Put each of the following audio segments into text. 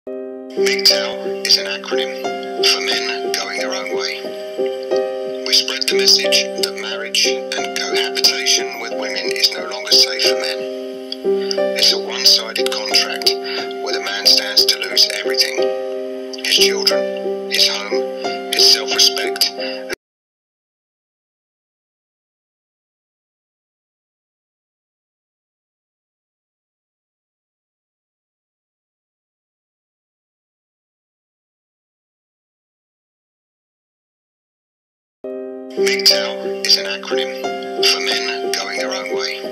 MGTOW is an acronym for men going their own way. We spread the message that marriage and cohabitation with women is no longer safe for men. It's a one-sided contract where the man stands to lose everything: his children, his home, his self-respect. MGTOW is an acronym for men going their own way.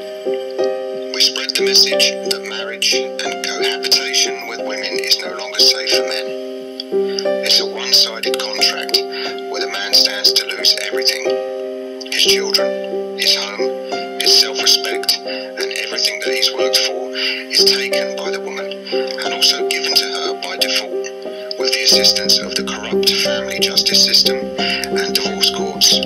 We spread the message that marriage and cohabitation with women is no longer safe for men. It's a one-sided contract where the man stands to lose everything: his children, his home, his self-respect, and everything that he's worked for is taken by the woman and also given to her by default, with the assistance of the corrupt family justice system and divorce courts.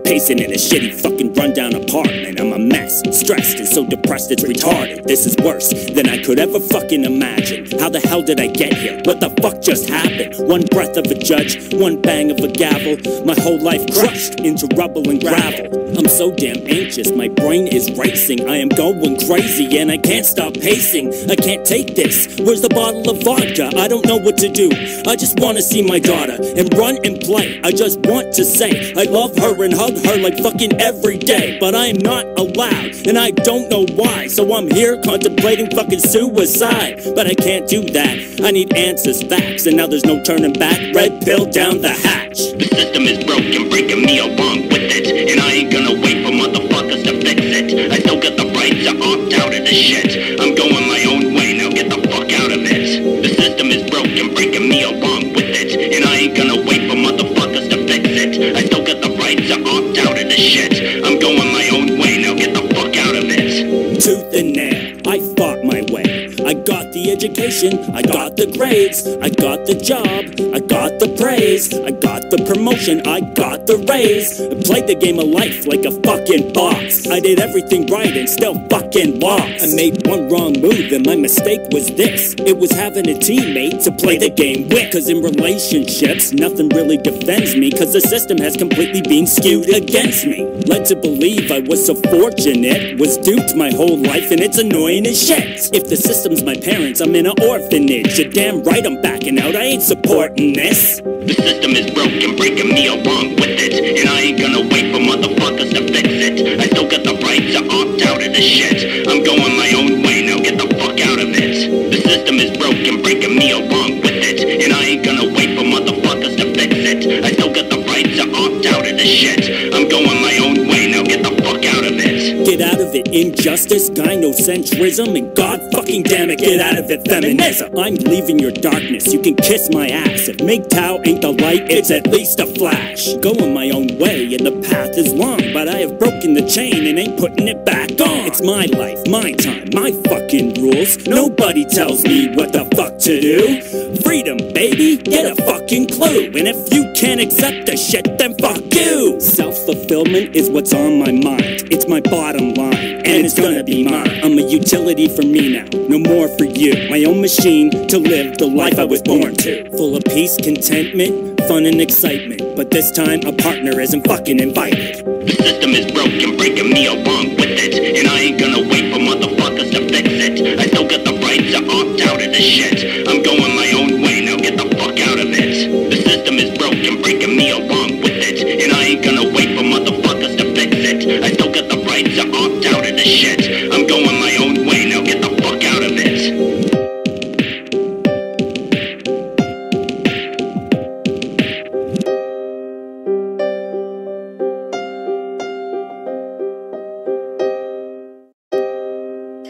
Pacing in a shitty fucking rundown apartment. I'm a mess, stressed and so depressed it's retarded. This is worse than I could ever fucking imagine. How the hell did I get here? What the fuck just happened? One breath of a judge, one bang of a gavel, my whole life crushed into rubble and gravel. I'm so damn anxious, my brain is racing. I am going crazy and I can't stop pacing. I can't take this. Where's the bottle of vodka? I don't know what to do. I just want to see my daughter and run and play. I just want to say I love her and hug her like fucking every day, but I am not allowed and I don't know why. So I'm here contemplating fucking suicide, but I can't do that. I need answers, facts, and now there's no turning back. Red pill down the hatch. The system is broken, breaking me along with it, and I ain't gonna wait for motherfuckers to fix it. I still got the right to opt out of this shit. I'm going my own way, now get the fuck out of it. The system is broken, breaking me along with it, and I ain't gonna wait for motherfuckers to fix it. I still got the right to opt out of this shit. I'm going my own way, now get the fuck out of it. Tooth and nail, I fought my way. I got the education, I got the grades, I got the job, I got the praise, I got the promotion, I got the raise. I played the game of life like a fucking boss. I did everything right and still fucking lost. I made one wrong move and my mistake was this: it was having a teammate to play the game with. Cause in relationships, nothing really defends me, cause the system has completely been skewed against me. Led to believe I was so fortunate, was duped my whole life and it's annoying as shit. If the system's my parents, I'm in an orphanage. You're damn right I'm backing out, I ain't supporting this. The system is broken, breaking me along with it, and I ain't gonna wait for motherfuckers to fix it. I still got the right to opt out of this shit. I'm going my own way, now get the fuck out of it. The system is broken, breaking me along with it, and I ain't gonna wait for motherfuckers to fix it. I still got the right to opt out of this shit. I'm going my own way, now get the fuck out of it. Get out of it, injustice, gynocentrism, and god fucking damn it, get out of it, feminism. I'm leaving your darkness, you can kiss my ass. If MGTOW ain't the light, it's at least a flash. Going my own way and the path is long, but I have broken the chain and ain't putting it back on. It's my life, my time, my fucking rules. Nobody tells me what the fuck to do. Freedom, baby, get a fucking clue. And if you can't accept the shit, then fuck you. Self-fulfillment is what's on my mind. It's my bottom line, and it's gonna be mine. I'm a utility for me now, no more for you. My own machine to live the life I was born to. Full of peace, contentment, fun and excitement. But this time a partner isn't fucking invited. The system is broken, breaking me along with it, and I ain't gonna wait for motherfuckers to fix it. I still got the right to opt out of this shit. I'm going my own way, now get the fuck out of it. The system is broken, breaking me along with it, and I ain't gonna wait for motherfuckers to fix it. I still got the right to opt out of this shit. I'm going my own way, now get the fuck out of it.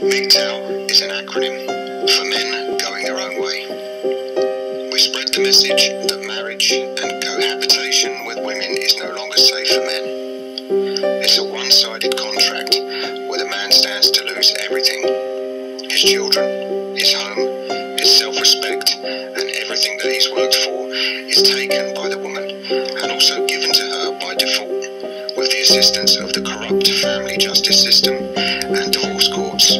MGTOW is an acronym for men going their own way. We spread the message that marriage and cohabitation with women is no longer safe for men. It's a one-sided contract where the man stands to lose everything: his children, his home, his self-respect, and everything that he's worked for is taken by the woman and also given to her by default, with the assistance of the corrupt family justice system and divorce courts.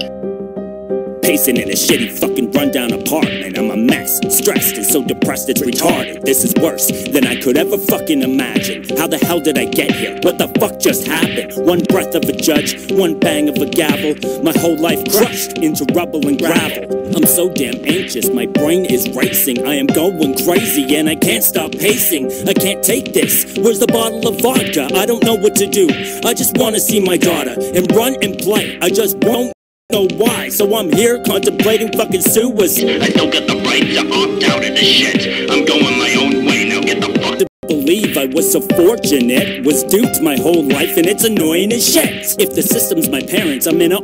Pacing in a shitty fucking rundown apartment. I'm a mess, mess, stressed and so depressed it's retarded. This is worse than I could ever fucking imagine. How the hell did I get here? What the fuck just happened? One breath of a judge, one bang of a gavel, my whole life crushed into rubble and gravel. I'm so damn anxious, my brain is racing. I am going crazy and I can't stop pacing. I can't take this, where's the bottle of vodka? I don't know what to do, I just wanna see my daughter and run and play. I just won't know why, so I'm here contemplating fucking suicide. I still got the right to opt out of this shit. I'm going my own way, now get the fuck. To believe I was so fortunate, was duped my whole life and it's annoying as shit. If the system's my parents, I'm in a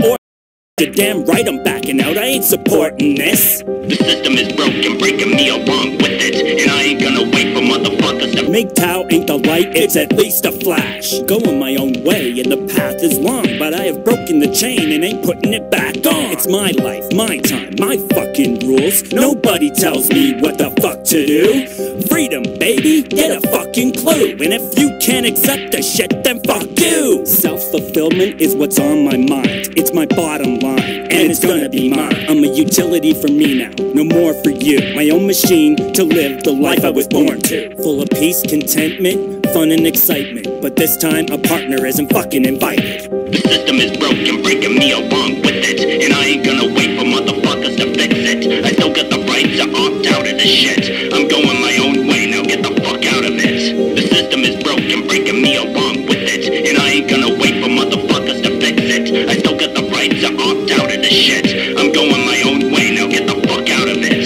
you're damn right I'm backing out, I ain't supporting this. The system is broken, breaking me along with it, and I ain't gonna wait for motherfuckers to MGTOW ain't the light, it's at least a flash. Going my own way and the path is long, but I have broken the chain and ain't putting it back on. It's my life, my time, my fucking rules. Nobody tells me what the fuck to do. Freedom, baby, get a fucking clue. And if you can't accept the shit, then fuck you. Self-fulfillment is what's on my mind. It's my bottom line, and it's gonna be mine. I'm a utility for me now, no more for you. My own machine to live the life I was born to. Full of peace, contentment, fun and excitement. But this time a partner isn't fucking invited. The system is broken, breaking me along with it, and I ain't gonna wait for motherfuckers to fix it. I still got the right to opt out of this shit. I'm going my own way, now get the fuck out of it. The system is broken, breaking me along with it, and I ain't gonna wait for motherfuckers to fix it. I still got the right to opt out of this shit. I'm going my own way, now get the fuck out of it.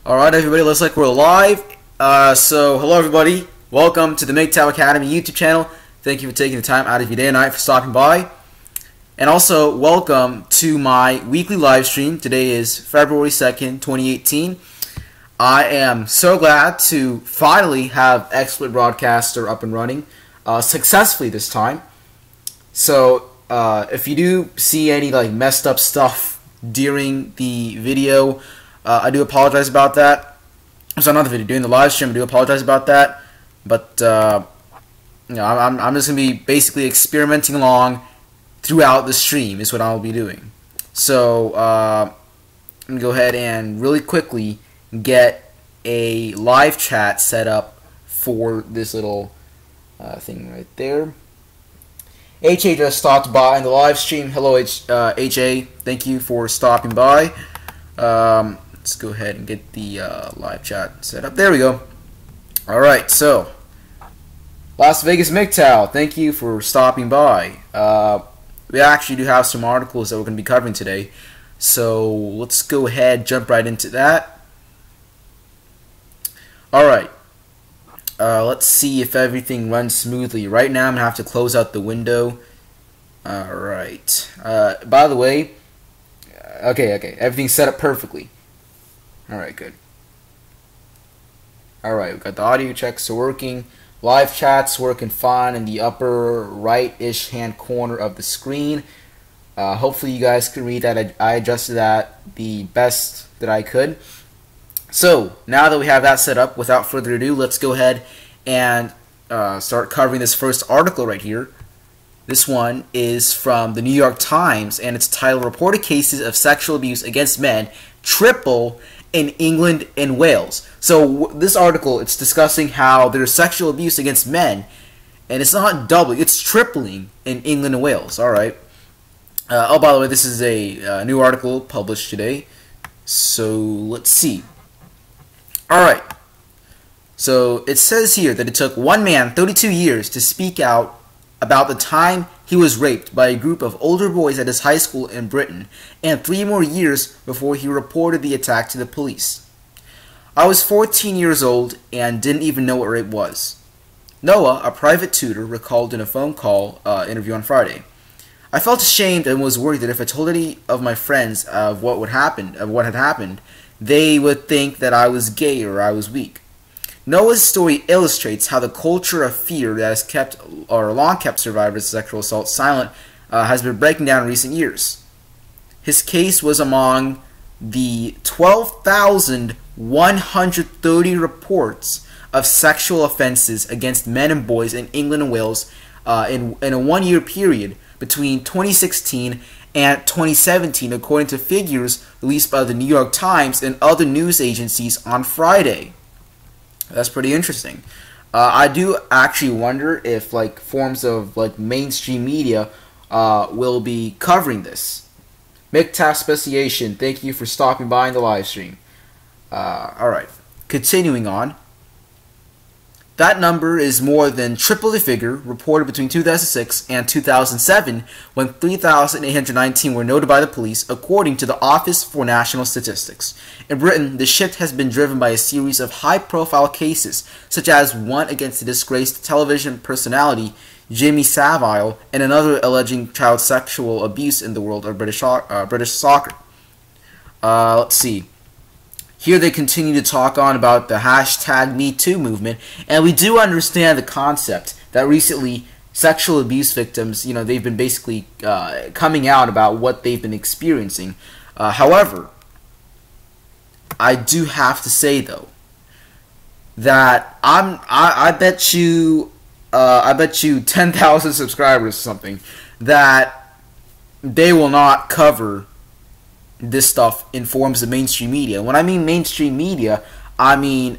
Alright everybody, looks like we're live. So hello everybody, welcome to the MGTOW Academy YouTube channel. Thank you for taking the time out of your day and night for stopping by. And also welcome to my weekly live stream. Today is February 2nd, 2018. I am so glad to finally have XSplit Broadcaster up and running successfully this time. So if you do see any like messed up stuff during the video, I do apologize about that. So not the video, during the live stream, I do apologize about that. But you know, I'm just gonna be basically experimenting along throughout the stream is what I'll be doing. So I'm gonna go ahead and really quickly get a live chat set up for this little thing right there. HA just stopped by in the live stream. Hello, HA. Thank you for stopping by. Let's go ahead and get the live chat set up. There we go. Alright, so Las Vegas MGTOW, thank you for stopping by. We actually do have some articles that we're going to be covering today. So let's go ahead, jump right into that. Alright. Let's see if everything runs smoothly. Right now I'm going to have to close out the window. Alright. By the way, okay, everything's set up perfectly. Alright, good. Alright, we've got the audio checks working. Live chat's working fine in the upper right-ish hand corner of the screen. Hopefully you guys can read that. I adjusted that the best that I could. So, now that we have that set up, without further ado, let's go ahead and start covering this first article right here. This one is from the New York Times, and it's titled, "Reported Cases of Sexual Abuse Against Men Triple in England and Wales." So this article, it's discussing how there's sexual abuse against men, and it's not doubling, it's tripling in England and Wales. Alright. Oh, by the way, this is a new article published today. So let's see. Alright. So it says here that it took one man 32 years to speak out about the time he was raped by a group of older boys at his high school in Britain, and 3 more years before he reported the attack to the police. "I was 14 years old and didn't even know what rape was," Noah, a private tutor, recalled in a phone call interview on Friday. "I felt ashamed and was worried that if I told any of my friends of what had happened, they would think that I was gay or I was weak." Noah's story illustrates how the culture of fear that has kept or long kept survivors of sexual assault silent has been breaking down in recent years. His case was among the 12,130 reports of sexual offenses against men and boys in England and Wales in a one-year period between 2016 and 2017, according to figures released by the New York Times and other news agencies on Friday. That's pretty interesting. I do actually wonder if like forms of like mainstream media will be covering this. MGTOW Speciation, thank you for stopping by in the live stream. Alright, continuing on. That number is more than triple the figure reported between 2006 and 2007, when 3,819 were noted by the police, according to the Office for National Statistics. In Britain, the shift has been driven by a series of high-profile cases, such as one against the disgraced television personality Jimmy Savile and another alleging child sexual abuse in the world of British soccer. Let's see. Here they continue to talk on about the hashtag #MeToo movement, and we do understand the concept that recently sexual abuse victims, they've been basically coming out about what they've been experiencing. However, I do have to say though that I bet you 10,000 subscribers or something that they will not cover this stuff in forms of mainstream media. When I mean mainstream media, I mean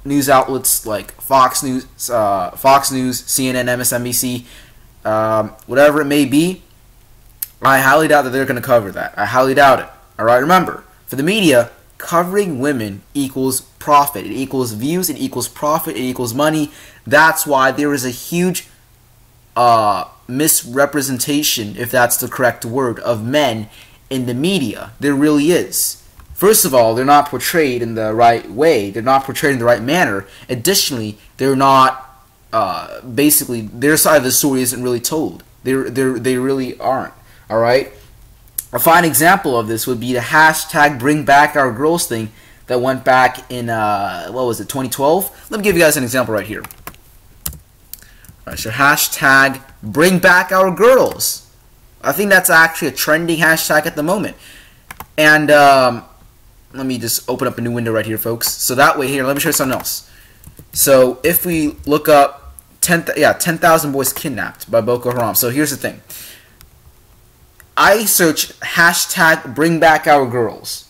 news outlets like Fox News, CNN, MSNBC, whatever it may be. I highly doubt that they're going to cover that. I highly doubt it. All right, remember, for the media, covering women equals profit. It equals views. It equals profit. It equals money. That's why there is a huge misrepresentation, if that's the correct word, of men in the media. There really is. First of all, they're not portrayed in the right way. They're not portrayed in the right manner. Additionally, they're not basically their side of the story isn't really told. They really aren't. All right. A fine example of this would be the hashtag Bring Back Our Girls thing that went back in what was it, 2012? Let me give you guys an example right here. All right, so hashtag Bring Back Our Girls. I think that's actually a trending hashtag at the moment. And let me just open up a new window right here, folks. So that way, here, let me show you something else. So if we look up 10,000 boys kidnapped by Boko Haram. So here's the thing. I searched hashtag Bring Back Our Girls,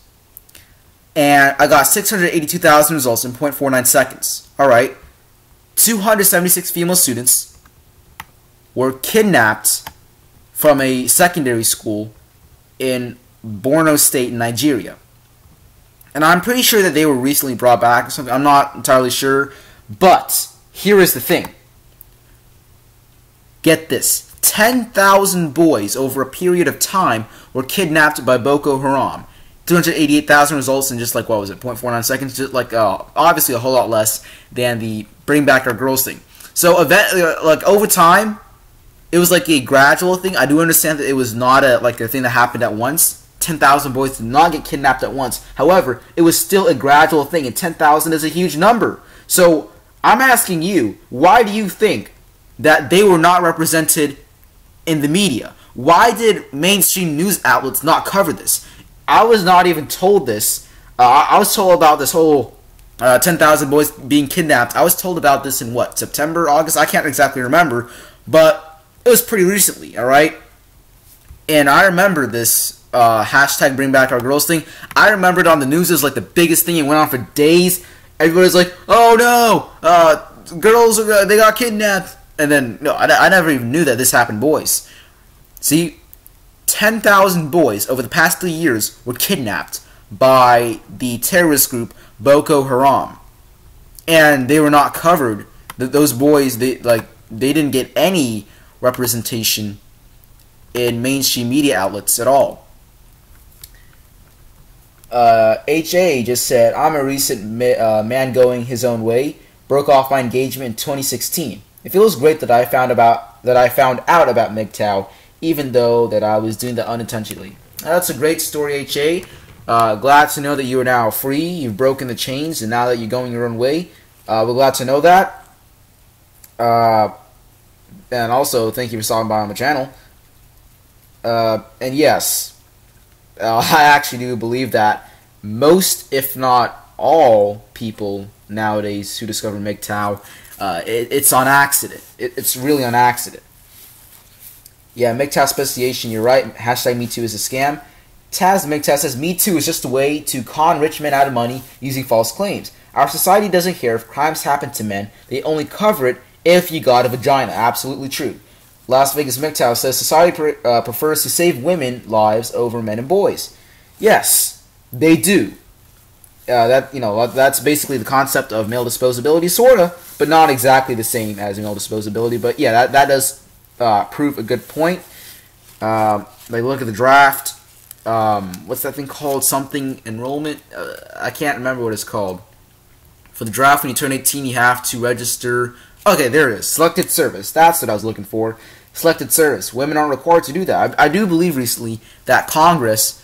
and I got 682,000 results in 0.49 seconds. All right, 276 female students were kidnapped from a secondary school in Borno State in Nigeria. And I'm pretty sure that they were recently brought back or something. I'm not entirely sure. But here is the thing. Get this. 10,000 boys over a period of time were kidnapped by Boko Haram. 288,000 results in just like, what was it, 0.49 seconds? Just like, obviously a whole lot less than the Bring Back Our Girls thing. So, like, over time, it was like a gradual thing. I do understand that it was not a thing that happened at once. 10,000 boys did not get kidnapped at once. However, it was still a gradual thing, and 10,000 is a huge number. So I'm asking you, why do you think that they were not represented in the media? Why did mainstream news outlets not cover this? I was not even told this. I was told about this whole 10,000 boys being kidnapped. I was told about this in what, September, August? I can't exactly remember, but it was pretty recently, alright? And I remember this hashtag Bring Back Our Girls thing. I remember it on the news as like the biggest thing. It went on for days. Everybody's like, oh no, girls, they got kidnapped. And then, no, I never even knew that this happened, boys. See, 10,000 boys over the past 3 years were kidnapped by the terrorist group Boko Haram. And they were not covered. Those boys, they didn't get any representation in mainstream media outlets at all. HA just said, I'm a recent man going his own way. Broke off my engagement in 2016. It feels great that I found out about MGTOW, even though that I was doing that unintentionally. That's a great story, HA. Glad to know that you are now free. You've broken the chains, and now that you're going your own way, We're glad to know that. And also, thank you for stopping by on the channel. And yes, I actually do believe that most, if not all, people nowadays who discover MGTOW, it's on accident. It's really on accident. Yeah, MGTOW speciation, you're right. Hashtag MeToo is a scam. Taz MGTOW says, MeToo is just a way to con rich men out of money using false claims. Our society doesn't care if crimes happen to men. They only cover it if you got a vagina. Absolutely true. Las Vegas MGTOW says, society prefers to save women lives over men and boys. Yes, they do. That's basically the concept of male disposability, sorta, but not exactly the same as male disposability. But yeah, that does prove a good point. They look at the draft. What's that thing called? Something enrollment? I can't remember what it's called. For the draft, when you turn 18, you have to register. Okay, there it is. Selected service. That's what I was looking for. Selected service. Women aren't required to do that. I do believe recently that Congress.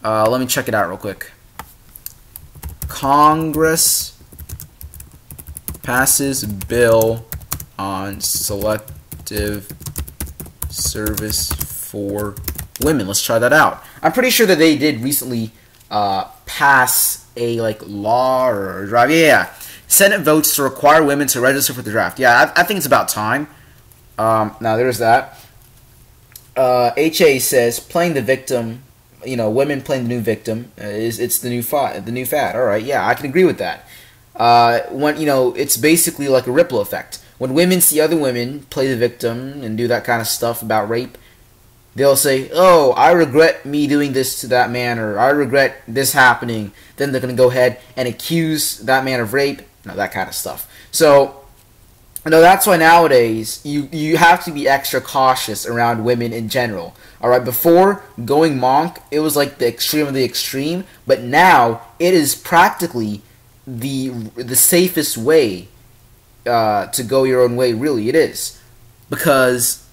Let me check it out real quick. Congress passes bill on selective service for women. Let's try that out. I'm pretty sure that they did recently pass a law or draft. Yeah. Senate votes to require women to register for the draft. Yeah, I think it's about time. Now there's that. HA says playing the victim. Women playing the new victim it's the new fad. All right, yeah, I can agree with that. When it's basically like a ripple effect. When women see other women play the victim and do that kind of stuff about rape, they'll say, "Oh, I regret me doing this to that man," or "I regret this happening." Then they're gonna go ahead and accuse that man of rape, that kind of stuff. So, that's why nowadays you have to be extra cautious around women in general. All right, before going monk, it was like the extreme of the extreme, but now it is practically the safest way to go your own way. Really, it is, because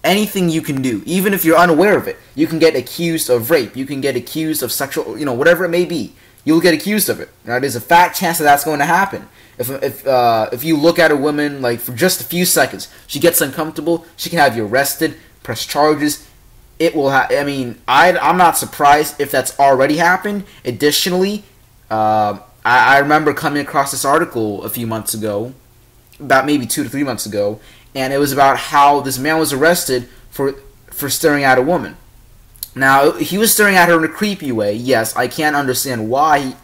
anything you can do, even if you're unaware of it, you can get accused of rape. You can get accused of sexual, whatever it may be. You'll get accused of it. Now, there's a fat chance that that's going to happen. If you look at a woman for just a few seconds, she gets uncomfortable, she can have you arrested, press charges. It will I'm not surprised if that's already happened. Additionally, I remember coming across this article a few months ago, about maybe 2 to 3 months ago, and it was about how this man was arrested for staring at a woman. Now, he was staring at her in a creepy way. Yes, I can't understand why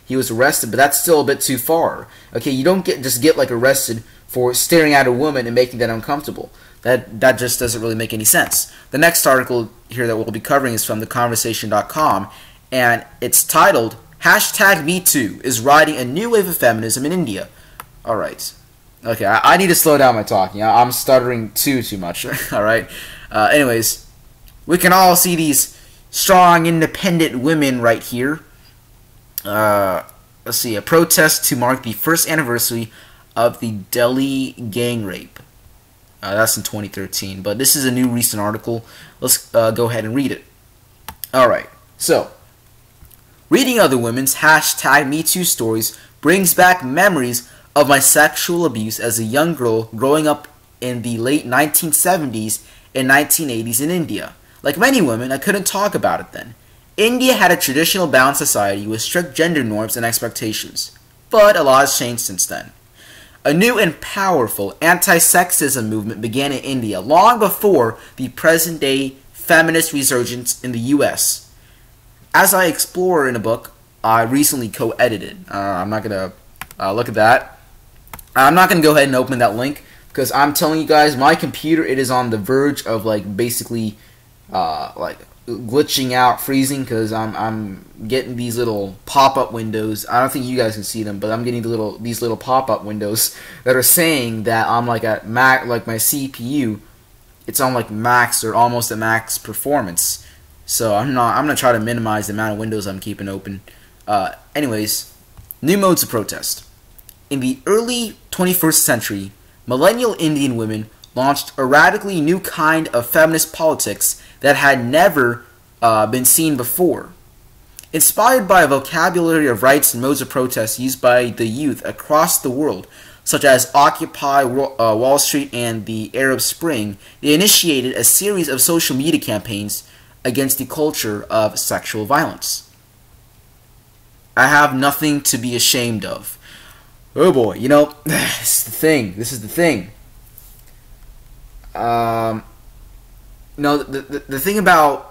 he was arrested, but that's still a bit too far. Okay, you don't just get arrested for staring at a woman and making that uncomfortable. That just doesn't really make any sense. The next article here that we'll be covering is from theconversation.com, and it's titled, #MeToo is riding a new wave of feminism in India. Alright. Okay, I need to slow down my talking. I'm stuttering too much. Alright. Anyways, we can all see these strong, independent women right here. Let's see. A protest to mark the first anniversary of the Delhi gang rape. That's in 2013, but this is a new recent article. Let's go ahead and read it. Alright, so, reading other women's #MeToo stories brings back memories of my sexual abuse as a young girl growing up in the late 1970s and 1980s in India. Like many women, I couldn't talk about it then. India had a traditional balanced society with strict gender norms and expectations, but a lot has changed since then. A new and powerful anti-sexism movement began in India long before the present-day feminist resurgence in the US. As I explore in a book I recently co-edited, I'm not going to look at that. I'm not going to go ahead and open that link because I'm telling you guys, my computer, it is on the verge of basically glitching out, freezing, because I'm getting these little pop-up windows. I don't think you guys can see them, but I'm getting these little pop-up windows that are saying that I'm at max, my CPU, it's on max or almost at max performance. So I'm gonna try to minimize the amount of windows I'm keeping open. Anyways, new modes of protest. In the early 21st century, millennial Indian women launched a radically new kind of feminist politics that had never been seen before. Inspired by a vocabulary of rights and modes of protest used by the youth across the world, such as Occupy Wall Street and the Arab Spring, they initiated a series of social media campaigns against the culture of sexual violence. I have nothing to be ashamed of. Oh boy, you know, this is the thing. This is the thing. No, the thing about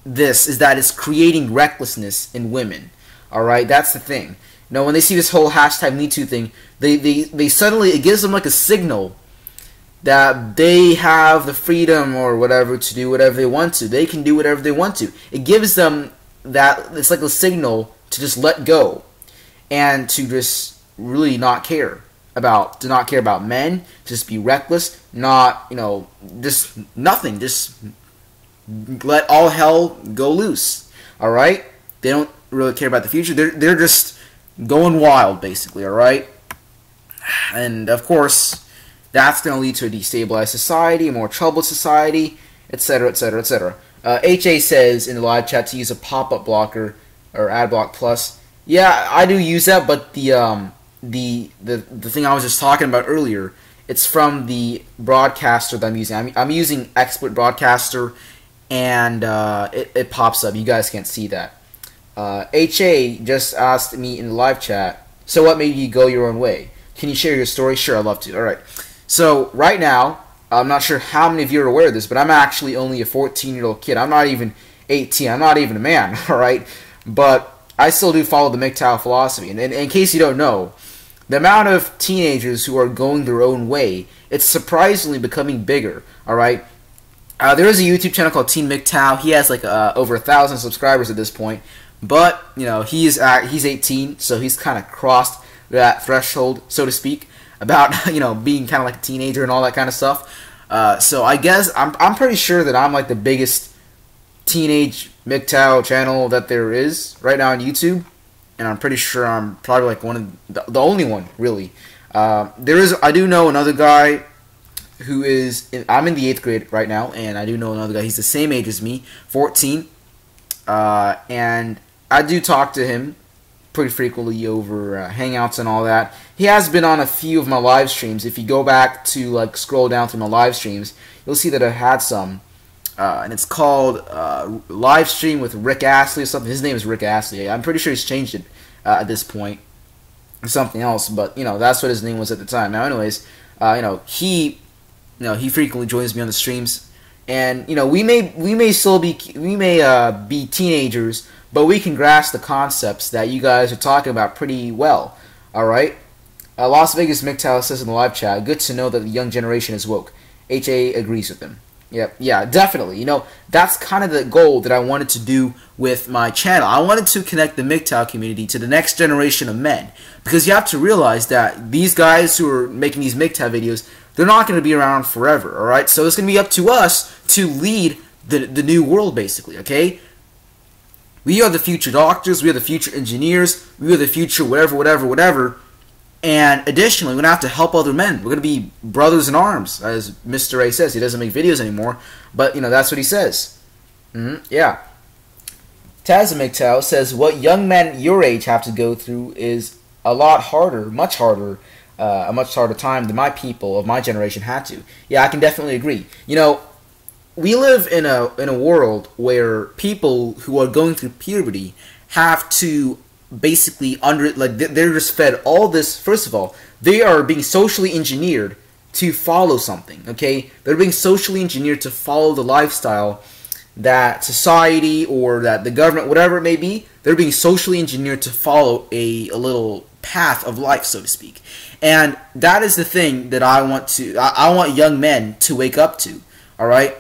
this is that it's creating recklessness in women. Alright, that's the thing. You know, when they see this whole hashtag #MeToo thing, they suddenly, it gives them like a signal that they have the freedom or whatever to do whatever they want to. They can do whatever they want to. It gives them that, it's like a signal to just let go and to just really not care about, men, just be reckless, not, you know, just nothing, just let all hell go loose. Alright? They don't really care about the future. They're just going wild, basically, alright? And of course, that's going to lead to a destabilized society, a more troubled society, etc., etc., etc. HA says in the live chat to use a pop-up blocker or AdBlock Plus. Yeah, I do use that, but the thing I was just talking about earlier, it's from the broadcaster that I'm using. I'm using Expert Broadcaster, and it pops up. You guys can't see that. HA just asked me in the live chat, so what made you go your own way? Can you share your story? Sure, I'd love to. Alright. So, right now, I'm not sure how many of you are aware of this, but I'm actually only a 14-year-old kid. I'm not even 18. I'm not even a man, alright? But I still do follow the MGTOW philosophy. And in case you don't know, the amount of teenagers who are going their own way, it's surprisingly becoming bigger, alright? There is a YouTube channel called Teen MGTOW. He has like over 1,000 subscribers at this point. But, you know, he's 18, so he's kind of crossed that threshold, so to speak, about, you know, being kind of like a teenager and all that kind of stuff. So I guess I'm pretty sure that I'm like the biggest teenage MGTOW channel that there is right now on YouTube, and I'm pretty sure I'm probably like one of the only one, really. I do know another guy who is I'm in the 8th grade right now, and I do know another guy. He's the same age as me, 14, and I do talk to him pretty frequently over Hangouts and all that. He has been on a few of my live streams. If you go back to like scroll down through my live streams, you'll see that I had some, and it's called Livestream with Rick Astley or something. His name is Rick Astley. I'm pretty sure he's changed it at this point or something else, but you know, that's what his name was at the time. Now, anyways, he frequently joins me on the streams, and you know, we may be teenagers, but we can grasp the concepts that you guys are talking about pretty well. All right. Las Vegas MGTOW says in the live chat, good to know that the young generation is woke. HA agrees with him. Yep, yeah, definitely. You know, that's kind of the goal that I wanted to do with my channel. I wanted to connect the MGTOW community to the next generation of men, because you have to realize that these guys who are making these MGTOW videos, they're not going to be around forever, all right? So it's going to be up to us to lead the new world, basically, okay? We are the future doctors, we are the future engineers, we are the future whatever. And additionally, we're going to have to help other men. We're going to be brothers in arms, as Mr. A says. He doesn't make videos anymore, but, you know, that's what he says. Yeah. Taz MGTOW says, what young men your age have to go through is a lot harder, a much harder time than my people of my generation had to. Yeah, I can definitely agree. You know, we live in a world where people who are going through puberty have to basically they're just fed all this. First of all, they are being socially engineered to follow something, okay? They're being socially engineered to follow the lifestyle that society or that the government, whatever it may be, they're being socially engineered to follow a little path of life, so to speak. And that is the thing that I want young men to wake up to, all right?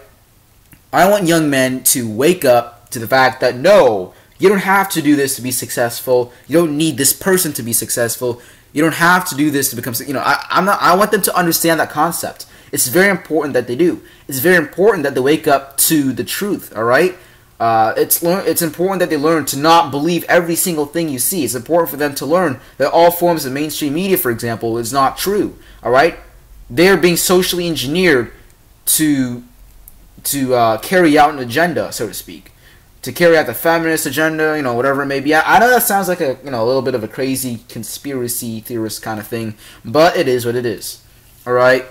I want young men to wake up to the fact that, no, you don't have to do this to be successful. You don't need this person to be successful. You don't have to do this to become, you know, I want them to understand that concept. It's very important that they do. It's very important that they wake up to the truth, all right? It's important that they learn to not believe every single thing you see. It's important for them to learn that all forms of mainstream media, for example, is not true, all right? They're being socially engineered to carry out an agenda, so to speak. to carry out the feminist agenda, whatever it may be. I know that sounds like a little bit of a crazy conspiracy theorist kind of thing, but it is what it is. All right,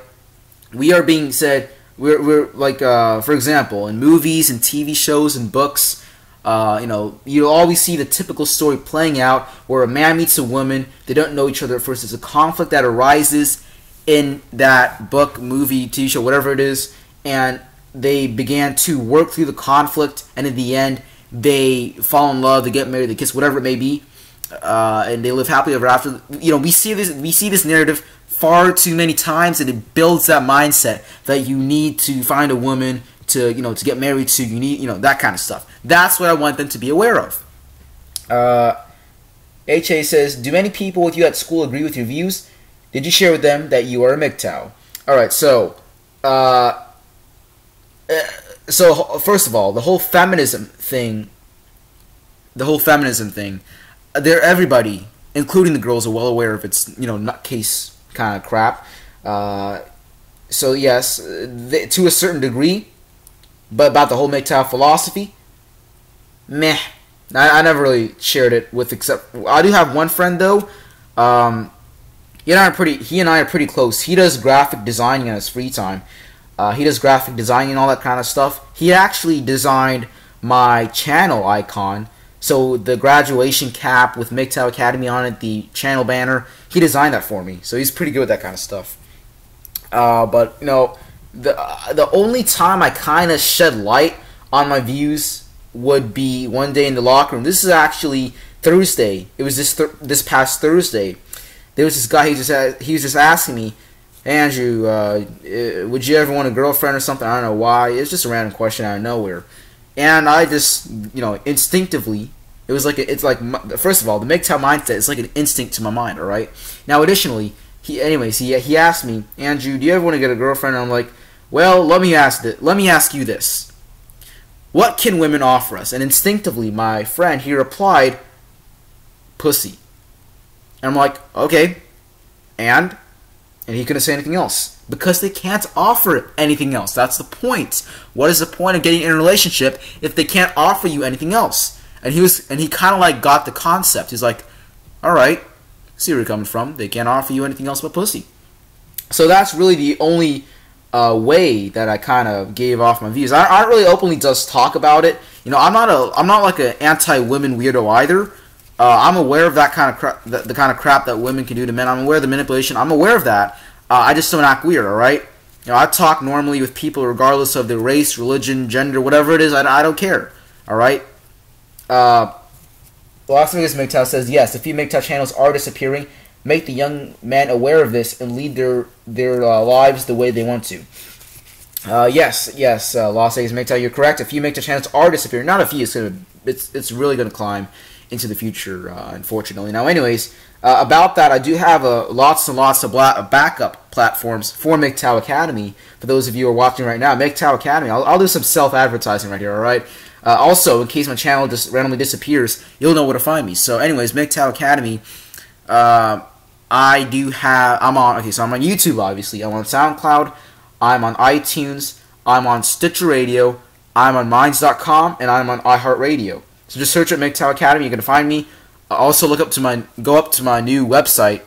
we are being said we're like for example, in movies and TV shows and books, you always see the typical story playing out where a man meets a woman, they don't know each other at first. There's a conflict that arises in that book, movie, TV show, whatever it is, and they began to work through the conflict, and in the end, they fall in love, they get married, they kiss, whatever it may be, and they live happily ever after. We see this narrative far too many times, and it builds that mindset that you need to find a woman to get married to. You need that kind of stuff. That's what I want them to be aware of. HA says, do many people with you at school agree with your views? Did you share with them that you are a MGTOW? All right, so. So first of all, the whole feminism thing, everybody, including the girls, are well aware of its, nutcase kind of crap. So yes, to a certain degree, but about the whole MGTOW philosophy, meh. I never really shared it with, except I do have one friend though. He and I are pretty close. He does graphic designing in his free time. He does graphic designing and all that kind of stuff. He actually designed my channel icon. So the graduation cap with MGTOW Academy on it, the channel banner, he designed that for me. So he's pretty good with that kind of stuff. But the only time I kind of shed light on my views would be one day in the locker room. This is actually Thursday. It was this past Thursday. There was this guy. He was just asking me, Andrew, would you ever want a girlfriend or something? I don't know why. It's just a random question out of nowhere, and I just, instinctively, first of all, the MGTOW mindset is like an instinct to my mind. All right. Now, additionally, he asked me, Andrew, do you ever want to get a girlfriend? And I'm like, well, let me ask you this: what can women offer us? And instinctively, my friend he replied, pussy. And I'm like, okay, and he couldn't say anything else because they can't offer anything else. That's the point. What is the point of getting in a relationship if they can't offer you anything else? And he kind of like got the concept. He's like, all right, see where you're coming from. They can't offer you anything else but pussy. So that's really the only way that I kind of gave off my views. I don't really openly just talk about it. I'm not like an anti-women weirdo either. I'm aware of that kind of crap, the kind of crap that women can do to men. I'm aware of the manipulation. I'm aware of that. I just don't act weird, all right? I talk normally with people regardless of their race, religion, gender, whatever it is. I don't care, all right? Las Vegas MGTOW says, yes, the few MGTOW channels are disappearing. Make the young men aware of this and lead their lives the way they want to. Yes, Las Vegas MGTOW, you're correct. A few MGTOW channels are disappearing. Not a few. It's really going to climb into the future, unfortunately. Now, anyways, about that, I do have lots and lots of backup platforms for MGTOW Academy. For those of you who are watching right now, MGTOW Academy, I'll do some self-advertising right here, all right? Also, in case my channel just randomly disappears, you'll know where to find me. So, anyways, MGTOW Academy, I'm on YouTube, obviously. I'm on SoundCloud, I'm on iTunes, I'm on Stitcher Radio, I'm on Minds.com, and I'm on iHeartRadio. So just search up MGTOW Academy. You're gonna find me. Also go up to my new website.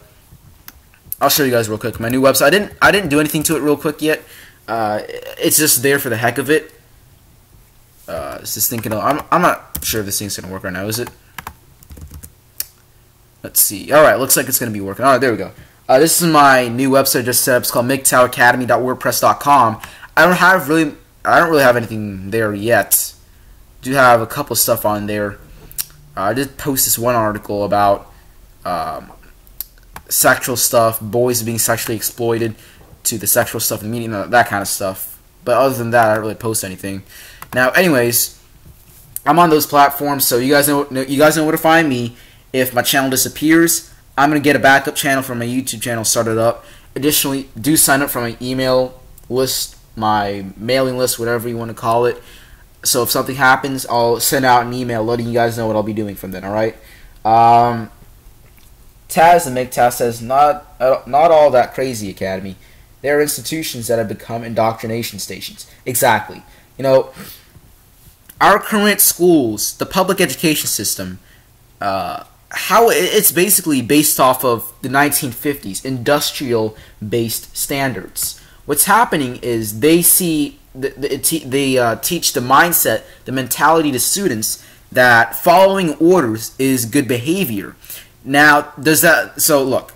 I'll show you guys real quick. My new website. I didn't do anything to it real quick yet. It's just there for the heck of it. It's just thinking. I'm not sure if this thing's gonna work right now. Is it? Let's see. All right. Looks like it's gonna be working. All right. There we go. This is my new website. I just set up. It's called MGTOWacademy.wordpress.com. I don't really have anything there yet. Do have a couple stuff on there. I did post this one article about sexual stuff, boys being sexually exploited, to the sexual stuff in the media, that kind of stuff. But other than that, I don't really post anything. Now, anyways, I'm on those platforms, so you guys know where to find me. If my channel disappears, I'm gonna get a backup channel for my YouTube channel started up. Additionally, do sign up for my email list, my mailing list, whatever you want to call it. So if something happens, I'll send out an email letting you guys know what I'll be doing from then, alright? Taz the MGTOW says, not all that crazy, Academy. There are institutions that have become indoctrination stations. Exactly. I our current schools, the public education system, how it's basically based off of the 1950s industrial-based standards. What's happening is they see they teach the mindset, the mentality to students that following orders is good behavior. Now, does that, so look,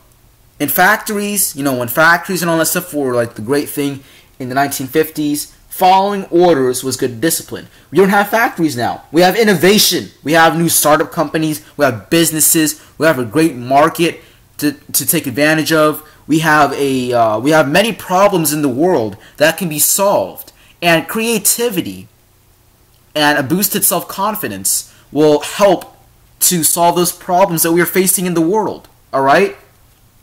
in factories, you know, when factories and all that stuff were like the great thing in the 1950s, following orders was good discipline. We don't have factories now. We have innovation. We have new startup companies. We have businesses. We have a great market to take advantage of. We have many problems in the world that can be solved. And creativity and a boosted self-confidence will help to solve those problems that we are facing in the world. Alright?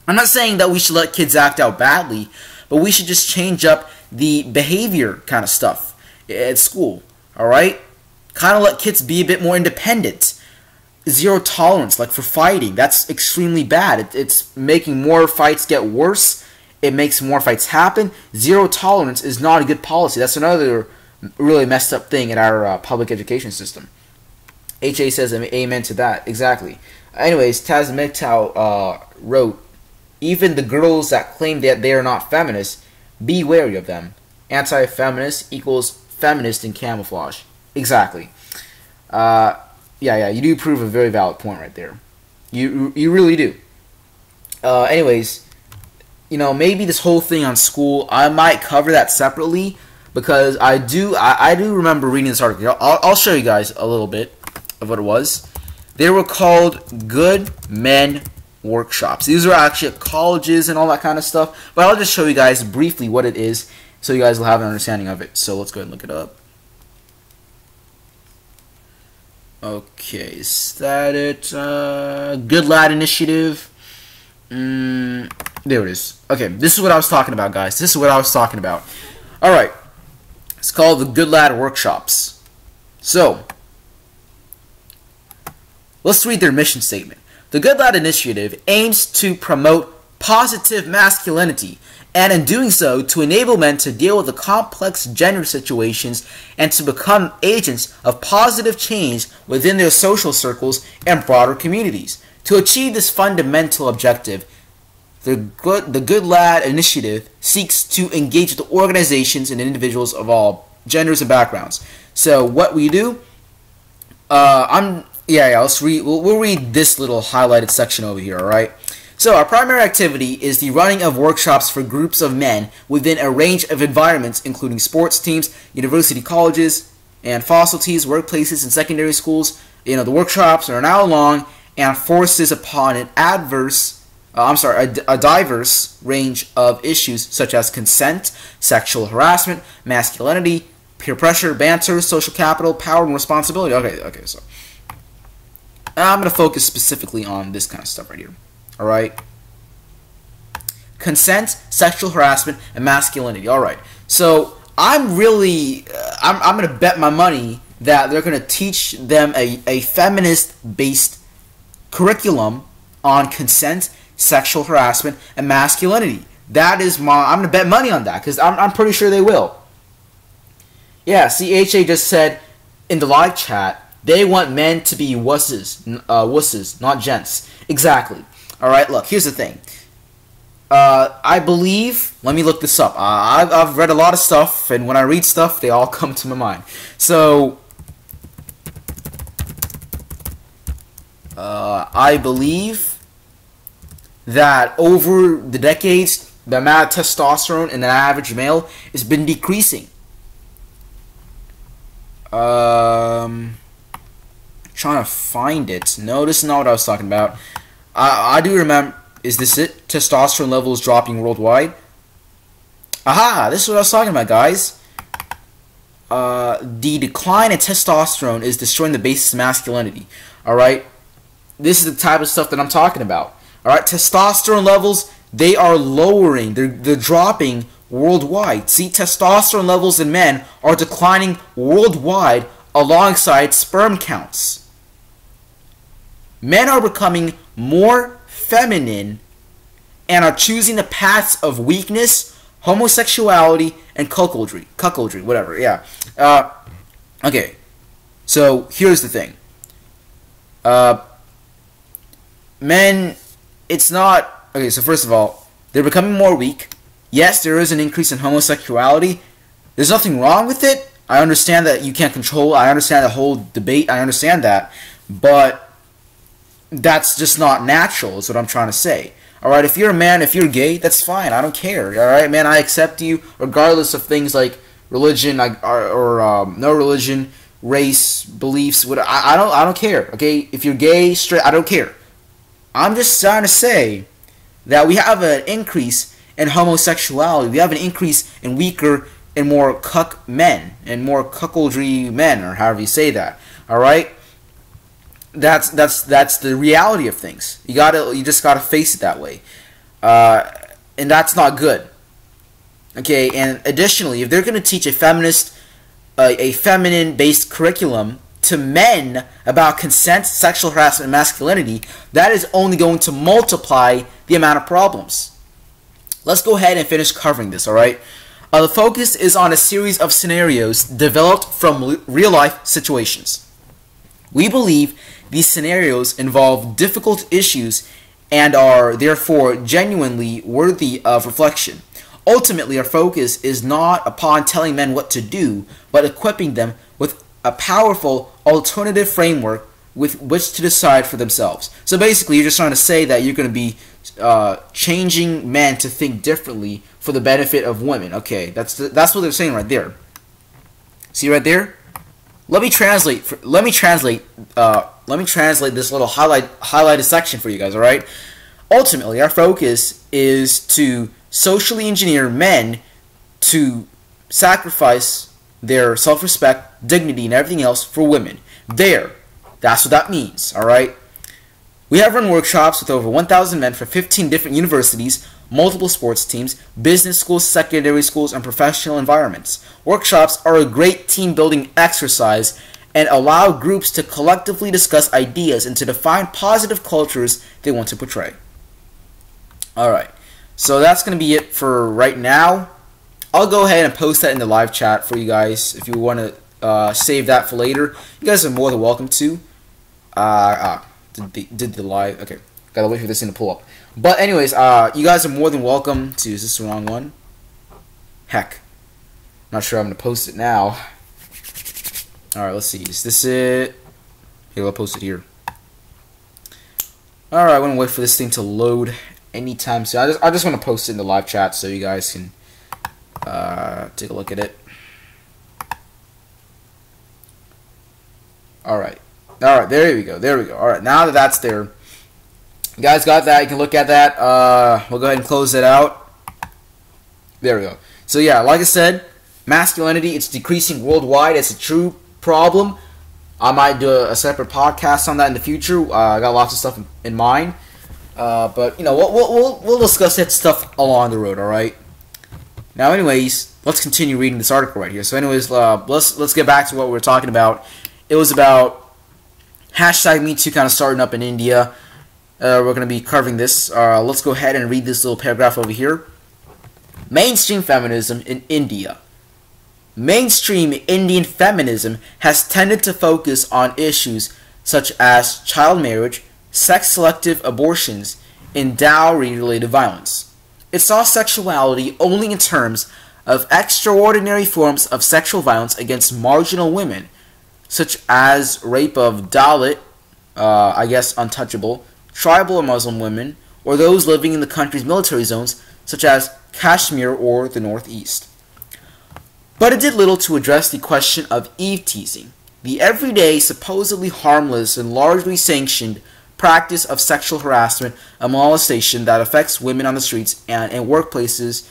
I'm not saying that we should let kids act out badly, but we should just change up the behavior kind of stuff at school. Alright? Kind of let kids be a bit more independent. Zero tolerance, like for fighting. That's extremely bad. It's making more fights get worse. It makes more fights happen. Zero tolerance is not a good policy. That's another really messed up thing in our public education system. HA says amen to that. Exactly. Anyways, Taz MGTOW wrote, even the girls that claim that they are not feminists, be wary of them. Anti-feminist equals feminist in camouflage. Exactly. Yeah, you do prove a very valid point right there. You really do. Anyways, you know, maybe this whole thing on school, I might cover that separately, because I do remember reading this article. I'll show you guys a little bit of what it was. They were called Good Men Workshops. These are actually at colleges and all that kind of stuff, but I'll just show you guys briefly what it is so you guys will have an understanding of it. So let's go ahead and look it up. Okay, is that it? Good Lad Initiative. There it is. Okay, this is what I was talking about, guys. This is what I was talking about. Alright. It's called the Good Lad Workshops. So, let's read their mission statement. The Good Lad Initiative aims to promote positive masculinity, and in doing so, to enable men to deal with the complex gender situations and to become agents of positive change within their social circles and broader communities. To achieve this fundamental objective, the Good Lad Initiative seeks to engage with the organizations and individuals of all genders and backgrounds. So what we do, let's read. We'll read this little highlighted section over here. All right. So our primary activity is the running of workshops for groups of men within a range of environments, including sports teams, university colleges, and facilities, workplaces, and secondary schools. You know, the workshops are an hour long and focuses upon a diverse range of issues such as consent, sexual harassment, masculinity, peer pressure, banter, social capital, power, and responsibility. Okay, so I'm going to focus specifically on this kind of stuff right here. Alright? Consent, sexual harassment, and masculinity. Alright. So, I'm really, I'm going to bet my money that they're going to teach them a feminist-based curriculum on consent, sexual harassment, and masculinity. That is I'm going to bet money on that, because I'm pretty sure they will. Yeah, CHA just said in the live chat, they want men to be wusses, not gents. Exactly. Alright, look, here's the thing. I believe, let me look this up. I've read a lot of stuff, and when I read stuff, they all come to my mind. So, I believe that over the decades, the amount of testosterone in an average male has been decreasing. Trying to find it. No, this is not what I was talking about. I do remember. Is this it? Testosterone levels dropping worldwide. Aha! This is what I was talking about, guys. The decline in testosterone is destroying the basis of masculinity. Alright? This is the type of stuff that I'm talking about. Alright? Testosterone levels, they are lowering. They're dropping worldwide. See, testosterone levels in men are declining worldwide alongside sperm counts. Men are becoming more feminine and are choosing the paths of weakness, homosexuality, and cuckoldry, whatever, yeah. Okay. So here's the thing. Men, it's not... Okay, so first of all, they're becoming more weak. Yes, there is an increase in homosexuality. There's nothing wrong with it. I understand that you can't control. I understand the whole debate. I understand that. But that's just not natural is what I'm trying to say. Alright, if you're a man, if you're gay, that's fine. I don't care. Alright, man, I accept you regardless of things like religion or no religion, race, beliefs. I don't care. Okay, if you're gay, straight, I don't care. I'm just trying to say that we have an increase in homosexuality. We have an increase in weaker and more cuck men and more cuckoldry men, or however you say that. Alright? That's the reality of things. You just gotta face it that way, and that's not good. Okay, and additionally, if they're gonna teach a feminine-based curriculum to men about consent, sexual harassment, and masculinity, that is only going to multiply the amount of problems. Let's go ahead and finish covering this. All right. The focus is on a series of scenarios developed from real-life situations. We believe these scenarios involve difficult issues and are therefore genuinely worthy of reflection. Ultimately, our focus is not upon telling men what to do, but equipping them with a powerful alternative framework with which to decide for themselves. So basically, you're just trying to say that you're going to be changing men to think differently for the benefit of women. Okay, that's what they're saying right there. See right there? Let me translate this little highlighted section for you guys. All right. Ultimately, our focus is to socially engineer men to sacrifice their self-respect, dignity, and everything else for women. That's what that means. All right. We have run workshops with over 1,000 men for 15 different universities, multiple sports teams, business schools, secondary schools, and professional environments. Workshops are a great team-building exercise and allow groups to collectively discuss ideas and to define positive cultures they want to portray. Alright, so that's going to be it for right now. I'll go ahead and post that in the live chat for you guys if you want to save that for later. You guys are more than welcome to. Did the live... Okay, gotta wait for this thing to pull up. But anyways, you guys are more than welcome to... Is this the wrong one? Heck. Not sure I'm going to post it now. Alright, let's see. Is this it? Here, I'll post it here. Alright, I'm going to wait for this thing to load anytime soon. I just want to post it in the live chat so you guys can take a look at it. Alright. Alright, there we go. There we go. Alright, now that that's there, you guys got that. You can look at that. We'll go ahead and close it out. There we go. So yeah, like I said, masculinity, it's decreasing worldwide. It's a true problem. I might do a separate podcast on that in the future. I got lots of stuff in mind. But you know, we'll discuss that stuff along the road. All right. Now, anyways, let's continue reading this article right here. So, anyways, let's get back to what we were talking about. It was about #MeToo kind of starting up in India. We're going to be covering this. Let's go ahead and read this little paragraph over here. Mainstream feminism in India. Mainstream Indian feminism has tended to focus on issues such as child marriage, sex-selective abortions, and dowry-related violence. It saw sexuality only in terms of extraordinary forms of sexual violence against marginal women, such as rape of Dalit, untouchable, tribal or Muslim women, or those living in the country's military zones, such as Kashmir or the Northeast. But it did little to address the question of eve-teasing, the everyday, supposedly harmless and largely sanctioned practice of sexual harassment and molestation that affects women on the streets and in workplaces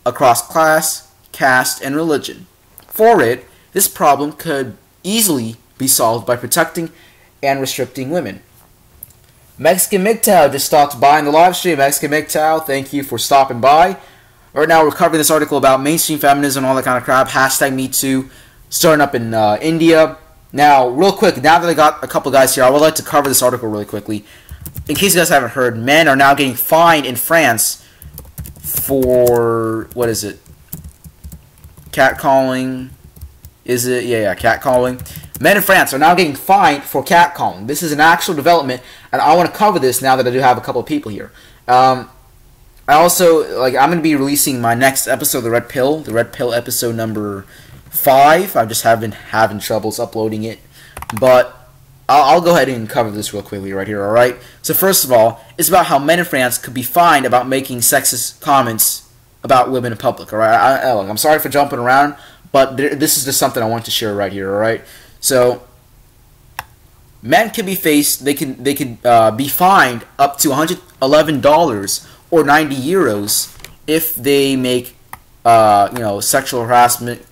across class, caste, and religion. For it, this problem could easily be solved by protecting and restricting women. Mexican MGTOW just stopped by in the live stream. Mexican MGTOW, thank you for stopping by. Right now we're covering this article about mainstream feminism and all that kind of crap. #MeToo, starting up in India. Now, real quick, now that I got a couple guys here, I would like to cover this article really quickly. In case you guys haven't heard, men are now getting fined in France for, what is it? Catcalling. Is it? Yeah, catcalling. Men in France are now getting fined for catcalling. This is an actual development, and I want to cover this now that I do have a couple of people here. I also, I'm going to be releasing my next episode of the Red Pill episode number 5. I just have been having troubles uploading it, but I'll go ahead and cover this real quickly right here, alright? So first of all, it's about how men in France could be fined about making sexist comments about women in public, alright? I'm sorry for jumping around, but this is just something I want to share right here, alright? So, men can be be fined up to $111 or 90 euros if they make, sexual harassment,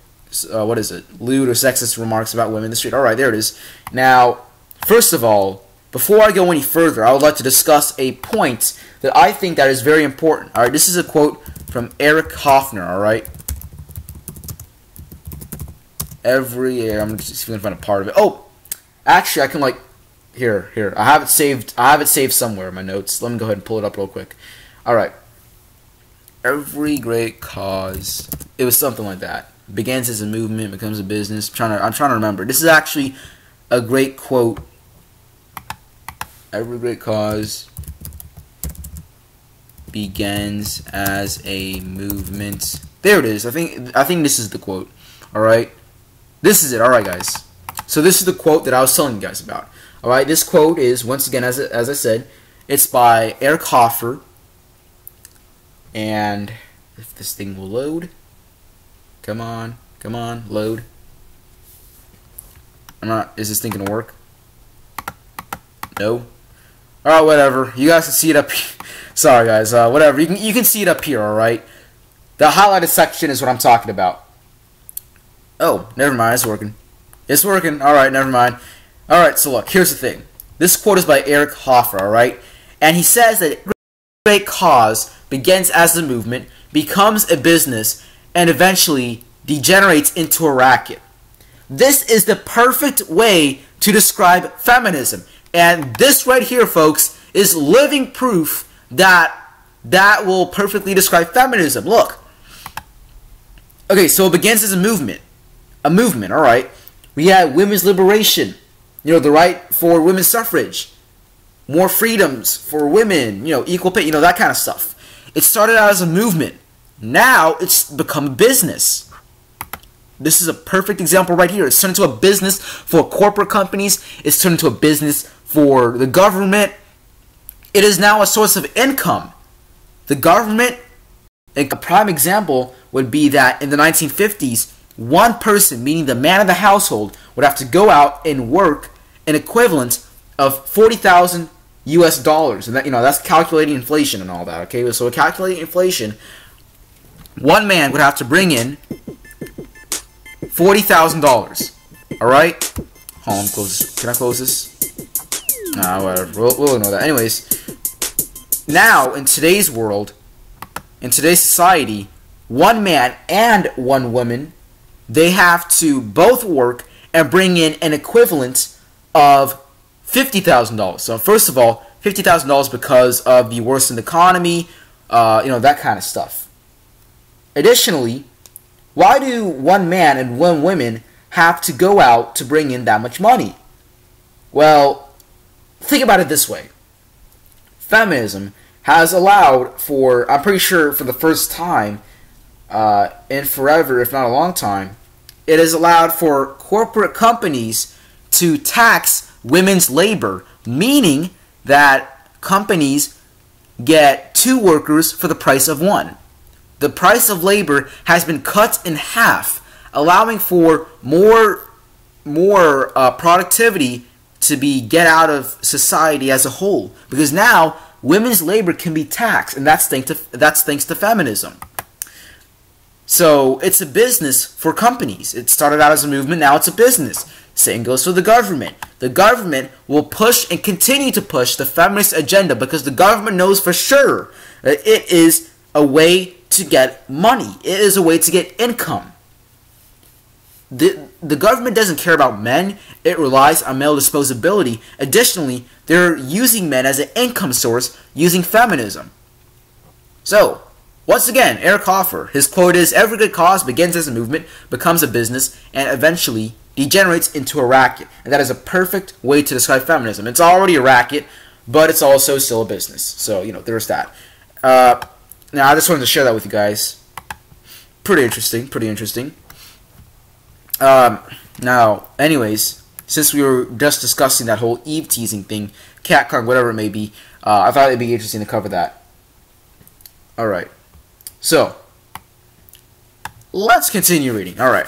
lewd or sexist remarks about women in the street. Alright, there it is. Now, first of all, before I go any further, I would like to discuss a point that I think that is very important. Alright, this is a quote from Eric Hofner, alright? I'm just going to find a part of it. Oh, actually, I can, here. I have it saved somewhere in my notes. Let me go ahead and pull it up real quick. Alright. Every great cause, it was something like that. Begins as a movement, becomes a business. I'm trying to remember. This is actually a great quote. Every great cause begins as a movement. There it is. I think this is the quote. Alright. This is it. Alright, guys. So this is the quote that I was telling you guys about. Alright, this quote is, once again, as I said, it's by Eric Hoffer. And if this thing will load. Come on, load. Is this thing gonna work? No. Alright, whatever. You guys can see it up here. Sorry, guys. Whatever. You can see it up here, alright? The highlighted section is what I'm talking about. Oh, never mind. It's working. It's working. Alright, never mind. Alright, so look. Here's the thing. This quote is by Eric Hoffer, alright? And he says that great cause begins as a movement, becomes a business, and eventually degenerates into a racket. This is the perfect way to describe feminism. And this right here, folks, is living proof that will perfectly describe feminism. Look. Okay, so it begins as a movement. A movement, alright. We had women's liberation. The right for women's suffrage. More freedoms for women. Equal pay. That kind of stuff. It started out as a movement. Now it's become a business. This is a perfect example right here. It's turned into a business for corporate companies. It's turned into a business for the government. It is now a source of income. The government, a prime example would be that in the 1950s, one person, meaning the man of the household, would have to go out and work an equivalent of $40,000 US, and that's calculating inflation and all that. Okay, so calculating inflation, one man would have to bring in $40,000. All right. Hold on, close this. Can I close this? Nah, whatever. We'll know that. Anyways, now in today's world, in today's society, one man and one woman, they have to both work and bring in an equivalent of $50,000. So first of all, $50,000 because of the worsened economy, that kind of stuff. Additionally, why do one man and one woman have to go out to bring in that much money? Well, think about it this way. Feminism has allowed for, I'm pretty sure for the first time in forever, if not a long time, it has allowed for corporate companies to tax women's labor, meaning that companies get 2 workers for the price of 1. The price of labor has been cut in half, allowing for more productivity to be get out of society as a whole. Because now women's labor can be taxed, and that's thanks to feminism. So it's a business for companies. It started out as a movement, now it's a business. Same goes for the government. The government will push and continue to push the feminist agenda because the government knows for sure that it is a way to get money. It is a way to get income. The government doesn't care about men. It relies on male disposability. Additionally, they're using men as an income source using feminism. So, once again, Eric Hoffer, his quote is, "Every good cause begins as a movement, becomes a business, and eventually degenerates into a racket. And that is a perfect way to describe feminism. It's already a racket, but it's also still a business. So, there's that. Now, I just wanted to share that with you guys. Pretty interesting, pretty interesting. Now, anyways, since we were just discussing that whole Eve teasing thing, catcalling, whatever it may be, I thought it'd be interesting to cover that. Alright. So, let's continue reading. Alright,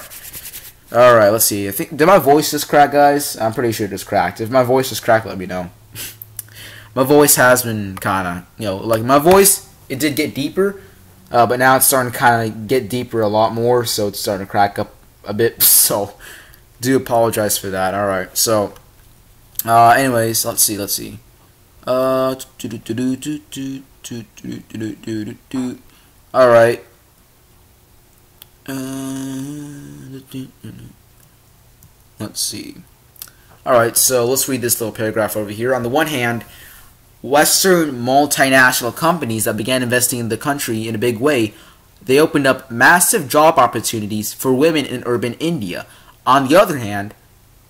let's see. Did my voice just crack, guys? I'm pretty sure it just cracked. If my voice just cracked, let me know. My voice has been kind of, like my voice, it did get deeper, but now it's starting to kind of get deeper a lot more, so it's starting to crack up a bit, so do apologize for that. Alright, so, anyways, let's see. Alright. Let's see. Alright, so let's read this little paragraph over here. On the one hand, Western multinational companies that began investing in the country in a big way, they opened up massive job opportunities for women in urban India. On the other hand,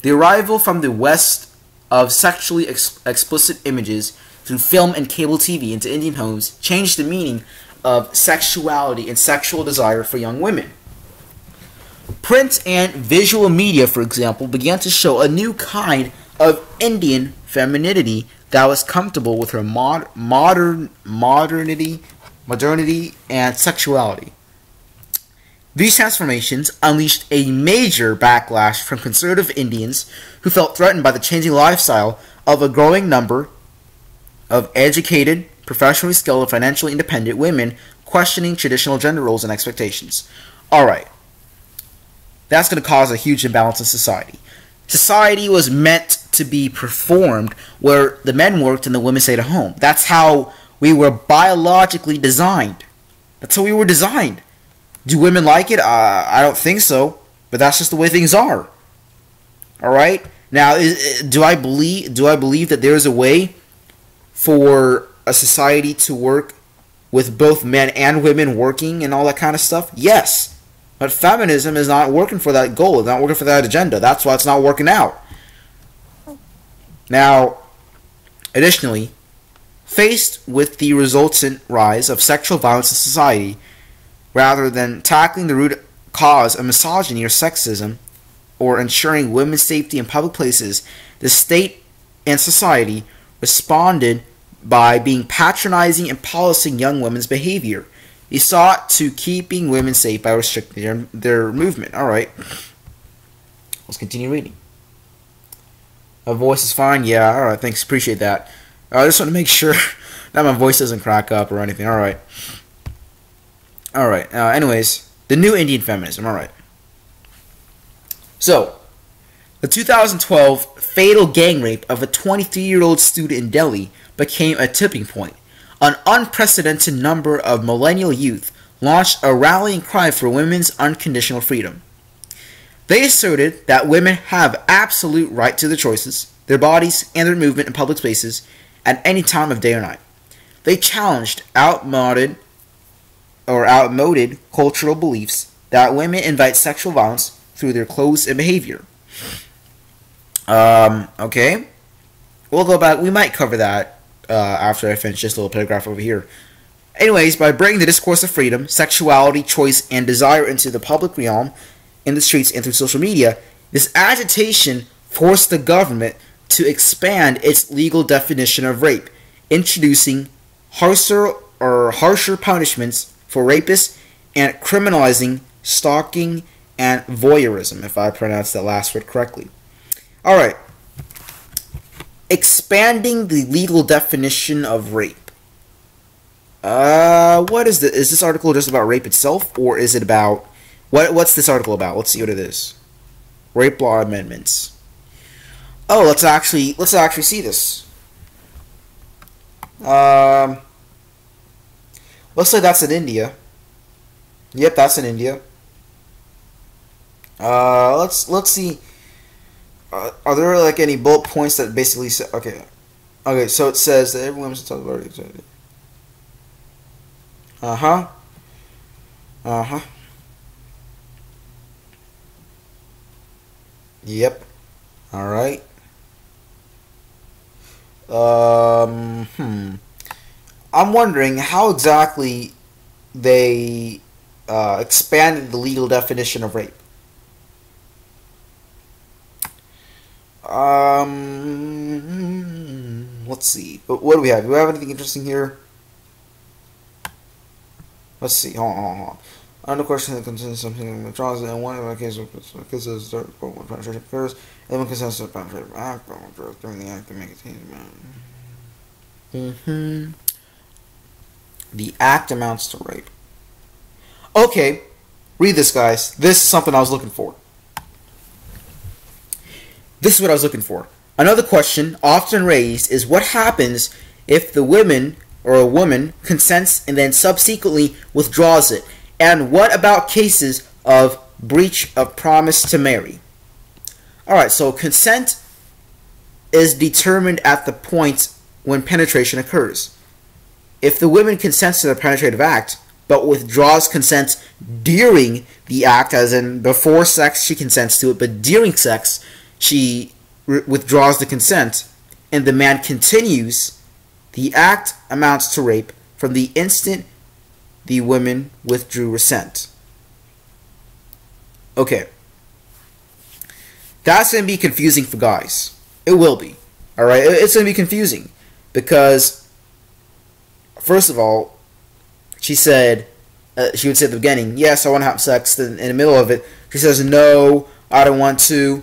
the arrival from the West of sexually explicit images through film and cable TV into Indian homes changed the meaning of sexuality and sexual desire for young women. Print and visual media, for example, began to show a new kind of Indian femininity that was comfortable with her modernity and sexuality. These transformations unleashed a major backlash from conservative Indians who felt threatened by the changing lifestyle of a growing number of educated, professionally skilled, and financially independent women questioning traditional gender roles and expectations. Alright. That's going to cause a huge imbalance in society. Society was meant to be performed where the men worked and the women stayed at home. That's how we were biologically designed. That's how we were designed. Do women like it? I don't think so, but that's just the way things are. Alright? Now, do I believe that there is a way for a society to work with both men and women working and all that kind of stuff? Yes. But feminism is not working for that goal. It's not working for that agenda. That's why it's not working out. Now, additionally, faced with the resultant rise of sexual violence in society, rather than tackling the root cause of misogyny or sexism, or ensuring women's safety in public places, the state and society responded by being patronizing and policing young women's behavior. He sought to keeping women safe by restricting their movement. Alright. Let's continue reading. My voice is fine? Yeah, alright, thanks. Appreciate that. I just want to make sure that my voice doesn't crack up or anything. Alright. Alright, anyways. The new Indian feminism. Alright. So, the 2012 fatal gang rape of a 23-year-old student in Delhi became a tipping point. An unprecedented number of millennial youth launched a rallying cry for women's unconditional freedom. They asserted that women have absolute right to their choices, their bodies, and their movement in public spaces at any time of day or night. They challenged outmoded cultural beliefs that women invite sexual violence through their clothes and behavior. Okay. We'll go back. We might cover that after I finish this little paragraph over here. Anyways, by bringing the discourse of freedom, sexuality, choice, and desire into the public realm, in the streets and through social media, this agitation forced the government to expand its legal definition of rape, introducing harsher punishments for rapists and criminalizing stalking and voyeurism, if I pronounced that last word correctly. Alright. Expanding the legal definition of rape. What is this? Is this article just about rape itself, or is it about what's this article about? Let's see what it is. Rape law amendments. Oh, let's actually see this. Looks like that's in India. Yep, that's in India. Let's see. Are there like any bullet points that basically say okay, so it says that everyone should talk about it. Yep. All right. I'm wondering how exactly they expanded the legal definition of rape. Let's see. What do we have? Do we have anything interesting here? Let's see. Hold on. Under question that contains something withdraws and one of my cases because when penetration occurs, and when consents to penetrative act during the act to make it the act amounts to rape. Okay, read this, guys. This is something I was looking for. This is what I was looking for. Another question often raised is what happens if the woman or a woman consents and then subsequently withdraws it? And what about cases of breach of promise to marry? Alright, so consent is determined at the point when penetration occurs. If the woman consents to the penetrative act, but withdraws consent during the act, as in before sex she consents to it, but during sex she withdraws the consent, and the man continues, the act amounts to rape from the instant the woman withdrew consent. Okay. That's going to be confusing for guys. It will be. Alright? It's going to be confusing. Because, first of all, she said, she would say at the beginning, yes, I want to have sex. Then in the middle of it, she says, no, I don't want to.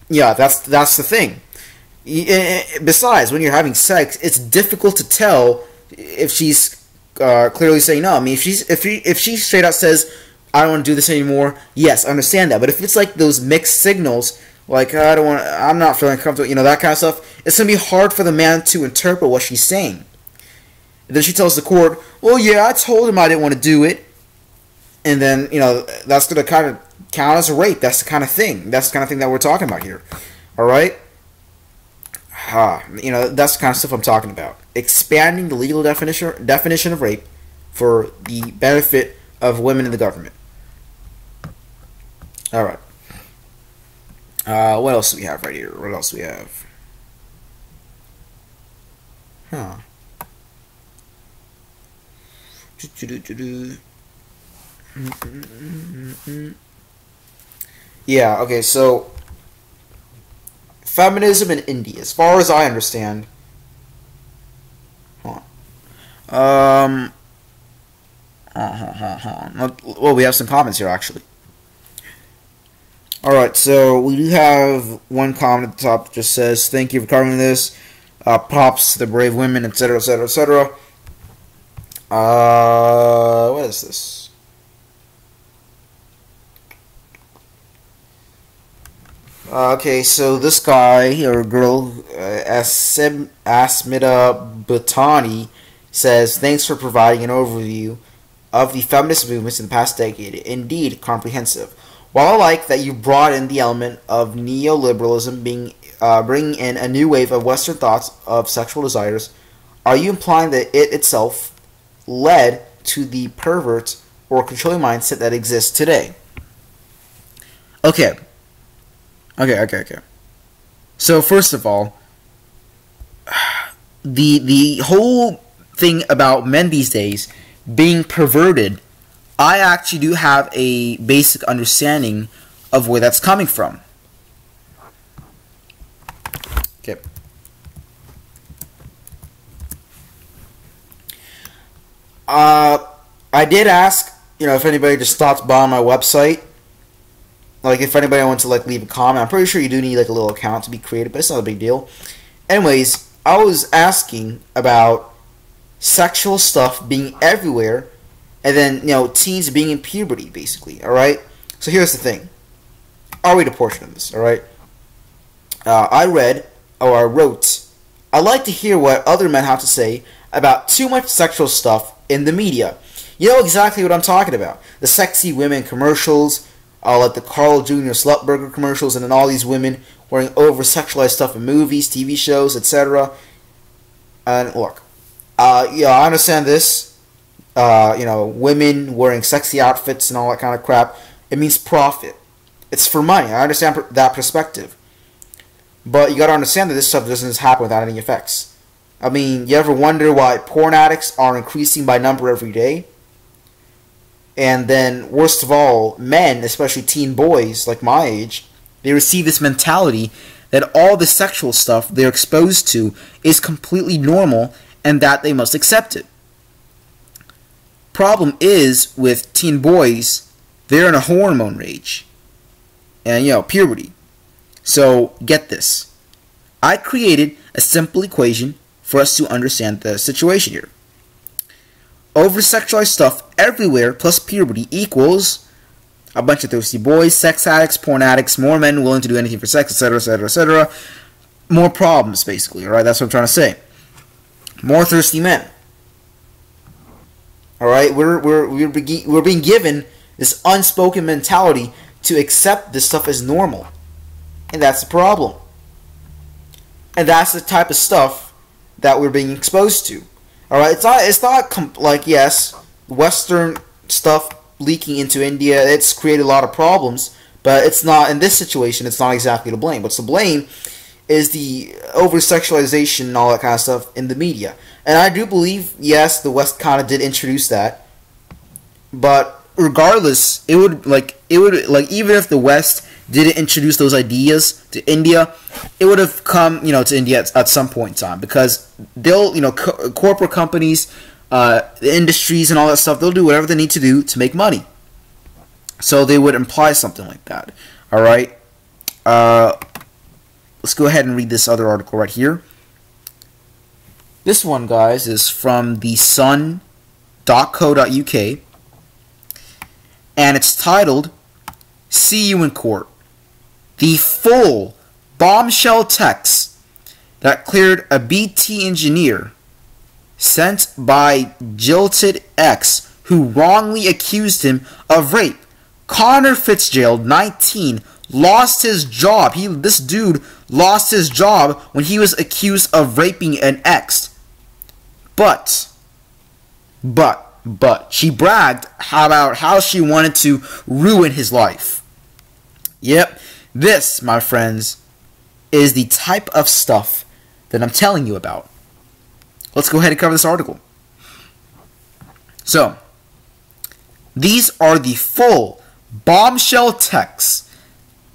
Yeah, that's the thing. Besides, when you're having sex, it's difficult to tell if she's clearly saying no. I mean, if she straight out says, I don't want to do this anymore, yes, I understand that. But if it's like those mixed signals, like I'm not feeling comfortable, you know, that kind of stuff, it's gonna be hard for the man to interpret what she's saying. And then she tells the court, well, yeah, I told him I didn't want to do it, and then, you know, that's gonna kind of count as a rape. That's the kind of thing. That's the kind of thing that we're talking about here. All right. You know, that's the kind of stuff I'm talking about. Expanding the legal definition of rape for the benefit of women in the government. All right. What else do we have right here? What else do we have? Yeah, okay, so feminism in India, as far as I understand. Hold on. Well, we have some comments here, actually. Alright, so we do have one comment at the top that just says, thank you for covering this. Props to the brave women, etc., etc., etc. What is this? Okay, so this guy, or girl, Asmita Bhutani, says, thanks for providing an overview of the feminist movements in the past decade. Indeed, comprehensive. While I like that you brought in the element of neoliberalism bringing in a new wave of Western thoughts of sexual desires, are you implying that it itself led to the pervert or controlling mindset that exists today? Okay. So first of all, the whole thing about men these days being perverted, I actually do have a basic understanding of where that's coming from. Okay. I did ask, you know, if anybody just stopped by my website. Like, if anybody wants to, like, leave a comment. I'm pretty sure you do need, like, a little account to be created, but it's not a big deal. Anyways, I was asking about sexual stuff being everywhere, and then, you know, teens being in puberty, basically, alright? So here's the thing. I'll read a portion of this, alright? I wrote, I'd like to hear what other men have to say about too much sexual stuff in the media. You know exactly what I'm talking about. The sexy women commercials, like the Carl Jr. Slut Burger commercials, and then all these women wearing over-sexualized stuff in movies, TV shows, etc. And look, yeah, I understand this. You know, women wearing sexy outfits and all that kind of crap. It means profit. It's for money. I understand that perspective. But you gotta understand that this stuff doesn't just happen without any effects. I mean, you ever wonder why porn addicts are increasing by number every day? And then, worst of all, men, especially teen boys like my age, they receive this mentality that all the sexual stuff they're exposed to is completely normal and that they must accept it. Problem is, with teen boys, they're in a hormone rage. And, puberty. So, get this. I created a simple equation for us to understand the situation here. Over-sexualized stuff everywhere plus puberty equals a bunch of thirsty boys, sex addicts, porn addicts, more men willing to do anything for sex, etc., etc., etc. More problems, basically, alright? That's what I'm trying to say. More thirsty men. Alright? We're being given this unspoken mentality to accept this stuff as normal. And that's the problem. And that's the type of stuff that we're being exposed to. Alright, it's not like, yes, Western stuff leaking into India, it's created a lot of problems, but it's not, in this situation, it's not exactly to blame. What's to blame is the over-sexualization and all that kind of stuff in the media. And I do believe, yes, the West kind of did introduce that, but regardless, it would even if the West didn't introduce those ideas to India, it would have come, to India at some point in time, because they'll, corporate companies, the industries and all that stuff, they'll do whatever they need to do to make money. So they would imply something like that. All right. Let's go ahead and read this other article right here. This one, guys, is from the sun.co.uk, and it's titled, "See You in Court. The full bombshell text that cleared a BT engineer sent by jilted ex who wrongly accused him of rape. Connor Fitzgerald, 19, lost his job. This dude lost his job when he was accused of raping an ex. But she bragged about how she wanted to ruin his life. Yep, this, my friends, is the type of stuff that I'm telling you about. Let's go ahead and cover this article. So, these are the full bombshell texts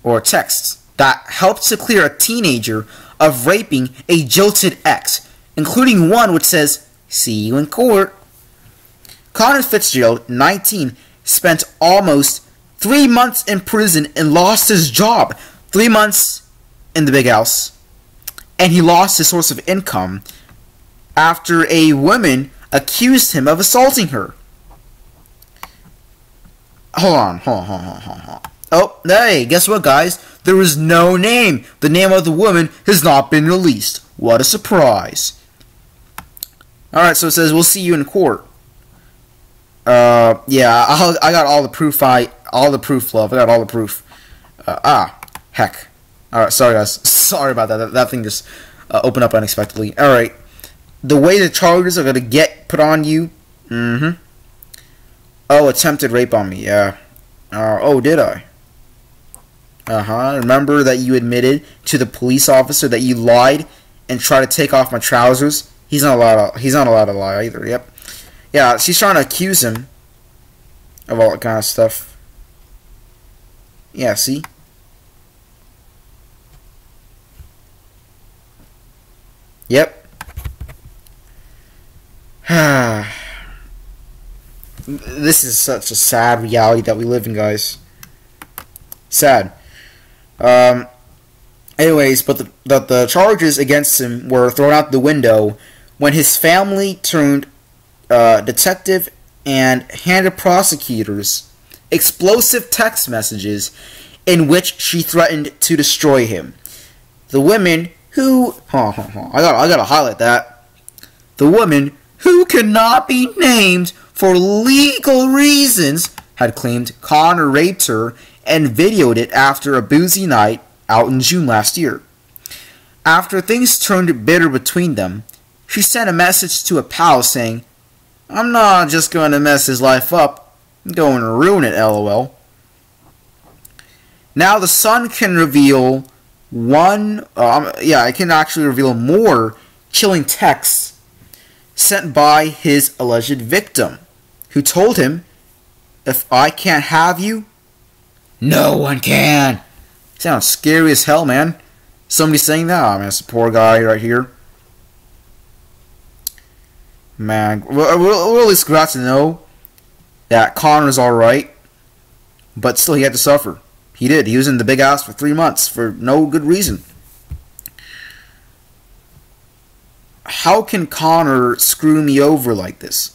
that helped to clear a teenager of raping a jilted ex, including one which says, "See you in court." Connor Fitzgerald, 19, spent almost 3 months in prison and lost his job. 3 months in the big house. And he lost his source of income after a woman accused him of assaulting her. Hold on. Oh, hey, guess what, guys? There is no name. The name of the woman has not been released. What a surprise. Alright, so it says, "We'll see you in court." Yeah, I got all the proof, love. I got all the proof. Heck. Alright, sorry, guys. Sorry about that. That thing just opened up unexpectedly. Alright. The way the charges are going to get put on you. Oh, attempted rape on me. Yeah. Oh, did I? Remember that you admitted to the police officer that you lied and tried to take off my trousers? He's not allowed to lie either. Yep. Yeah, she's trying to accuse him of all that kind of stuff. Yeah, see? Yep. This is such a sad reality that we live in, guys. Sad. Anyways, but the charges against him were thrown out the window when his family turned detective and handed prosecutors explosive text messages in which she threatened to destroy him. The women who... I gotta highlight that. The woman who cannot be named for legal reasons had claimed Connor raped her and videoed it after a boozy night out in June last year. After things turned bitter between them, she sent a message to a pal saying, "I'm not just going to mess his life up, I'm going to ruin it, lol." Now the Sun can reveal it can actually reveal more chilling texts sent by his alleged victim, who told him, "If I can't have you, no one can." Sounds scary as hell, man. Somebody saying that? Oh, man, it's a poor guy right here. Man, we're at least glad to know that Connor's alright, but still he had to suffer. He did. He was in the big house for 3 months for no good reason. How can Connor screw me over like this?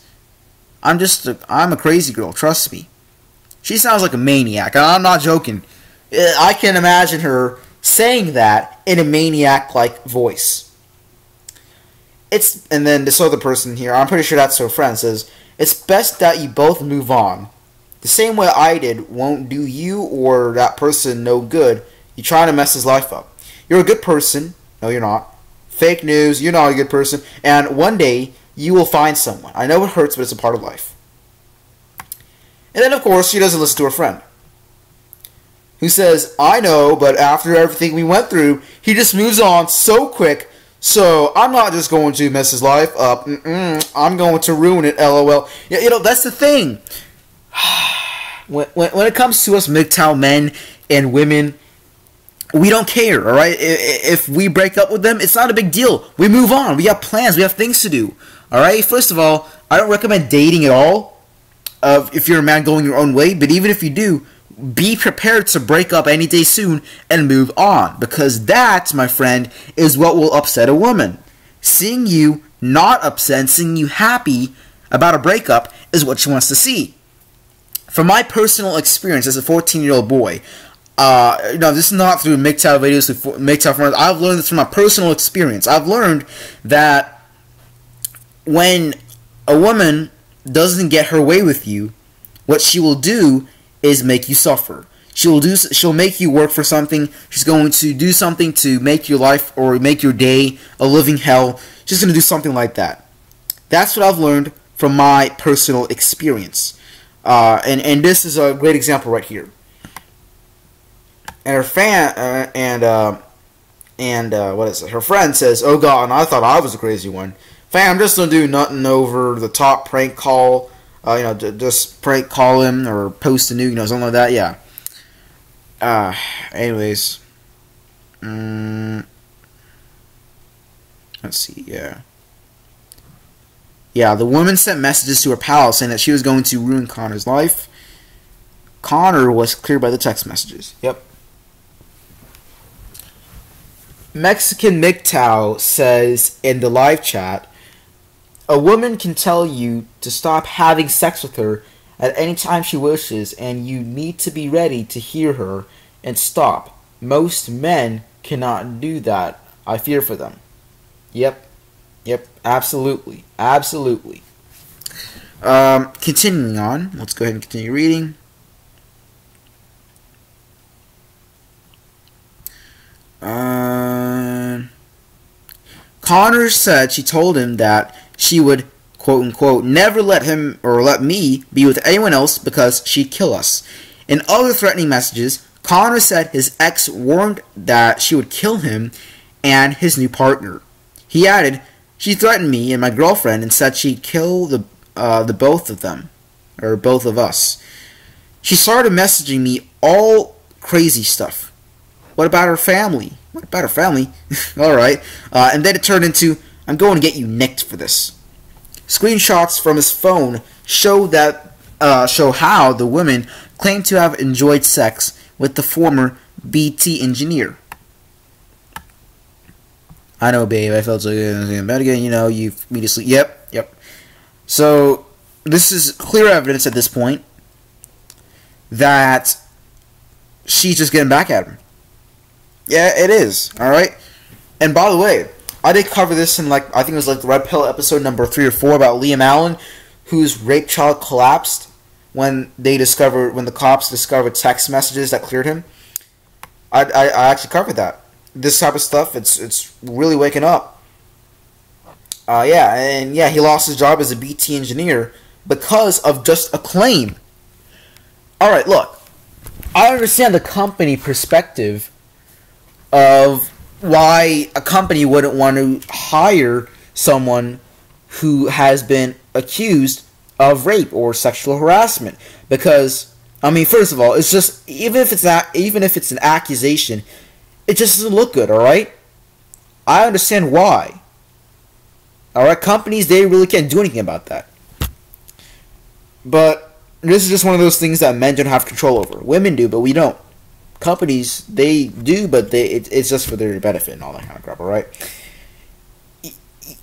I'm a crazy girl, trust me. She sounds like a maniac, and I'm not joking. I can imagine her saying that in a maniac-like voice. And then this other person here, I'm pretty sure that's her friend, says, "It's best that you both move on. The same way I did won't do you or that person no good. You're trying to mess his life up. You're a good person." No, you're not. Fake news, you're not a good person. And one day, you will find someone. I know it hurts, but it's a part of life. And then, of course, she doesn't listen to her friend, who says, "I know, but after everything we went through, he just moves on so quick. So I'm not just going to mess his life up. I'm going to ruin it, LOL." You know, that's the thing. When it comes to us MGTOW men and women, we don't care, alright? If we break up with them, it's not a big deal. We move on. We have plans. We have things to do. Alright? First of all, I don't recommend dating at all if you're a man going your own way. But even if you do, be prepared to break up any day soon and move on. Because that, my friend, is what will upset a woman. Seeing you not upset and seeing you happy about a breakup is what she wants to see. From my personal experience as a 14-year-old boy, this is not through MGTOW videos, through MGTOW forums. I've learned this from my personal experience. I've learned that when a woman doesn't get her way with you, what she will do is make you suffer. She'll make you work for something. She's going to do something to make your life or make your day a living hell. She's going to do something like that. That's what I've learned from my personal experience. And this is a great example right here. And her her friend says, "Oh God, and I thought I was the crazy one. Fam, I'm just gonna do nothing over the top prank call. Just prank call him or post a nuke, something like that." Yeah. Anyways, let's see. Yeah, the woman sent messages to her pal saying that she was going to ruin Connor's life. Connor was cleared by the text messages. Yep. Mexican MGTOW says in the live chat, "A woman can tell you to stop having sex with her at any time she wishes, and you need to be ready to hear her and stop. Most men cannot do that. I fear for them." Yep, absolutely. Continuing on, let's go ahead and continue reading. Connor said she told him that she would, quote unquote, never let him or let me be with anyone else because she'd kill us. In other threatening messages, Connor said his ex warned that she would kill him and his new partner. He added, "She threatened me and my girlfriend and said she'd kill the both of them, or both of us. She started messaging me all crazy stuff. What about her family? Alright. And then it turned into, I'm going to get you nicked for this." Screenshots from his phone show how the women claimed to have enjoyed sex with the former BT engineer. "I know, babe, I felt so good. But again, you me to sleep." Yep. So, this is clear evidence at this point that she's just getting back at him. Yeah, it is. Alright? And by the way, I did cover this in, I think it was the Red Pill episode number 3 or 4 about Liam Allen, whose rape child collapsed when the cops discovered text messages that cleared him. I actually covered that. This type of stuff, it's really waking up. He lost his job as a BT engineer because of just a claim. Alright, look. I understand the company perspective of why a company wouldn't want to hire someone who has been accused of rape or sexual harassment, because I mean, first of all, it's just even if it's an accusation, it just doesn't look good. All right, I understand why. All right, companies, they really can't do anything about that. But this is just one of those things that men don't have control over. Women do, but we don't. Companies, they do, but it's just for their benefit and all that kind of crap. All right.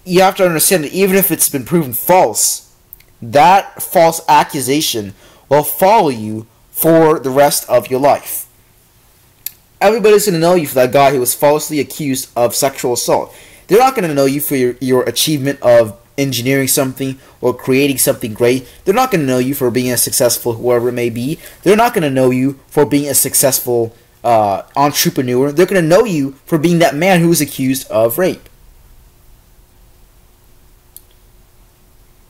You have to understand that even if it's been proven false, that false accusation will follow you for the rest of your life. Everybody's going to know you for that guy who was falsely accused of sexual assault. They're not going to know you for your achievement of engineering something or creating something great. They're not going to know you for being a successful whoever it may be. They're not going to know you for being a successful entrepreneur. They're going to know you for being that man who was accused of rape.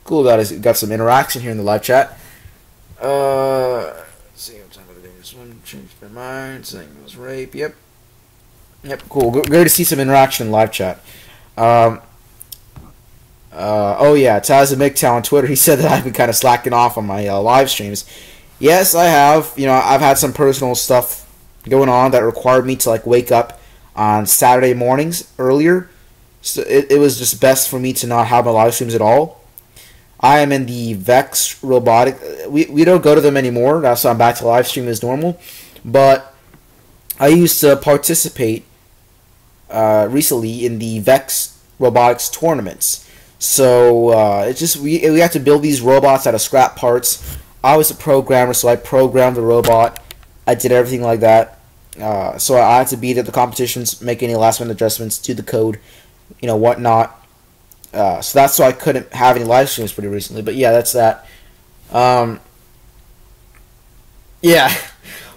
Cool, got some interaction here in the live chat. Let's see what time of the day this one. Changed my mind. Saying it was rape. Yep, cool. Great to see some interaction in live chat. Oh yeah, Taz and MGTOW on Twitter, he said that I've been kind of slacking off on my live streams. Yes, I have. You know, I've had some personal stuff going on that required me to like wake up on Saturday mornings earlier. So it was just best for me to not have my live streams at all. I am in the Vex robotic. We don't go to them anymore. That's why I'm back to live stream as normal. But I used to participate recently in the Vex robotics tournaments. So it's just we have to build these robots out of scrap parts. I was a programmer, so I programmed the robot. I did everything like that. So I had to beat at the competitions, make any last minute adjustments to the code, you know, whatnot. So that's why I couldn't have any live streams pretty recently. But yeah, that's that. Yeah,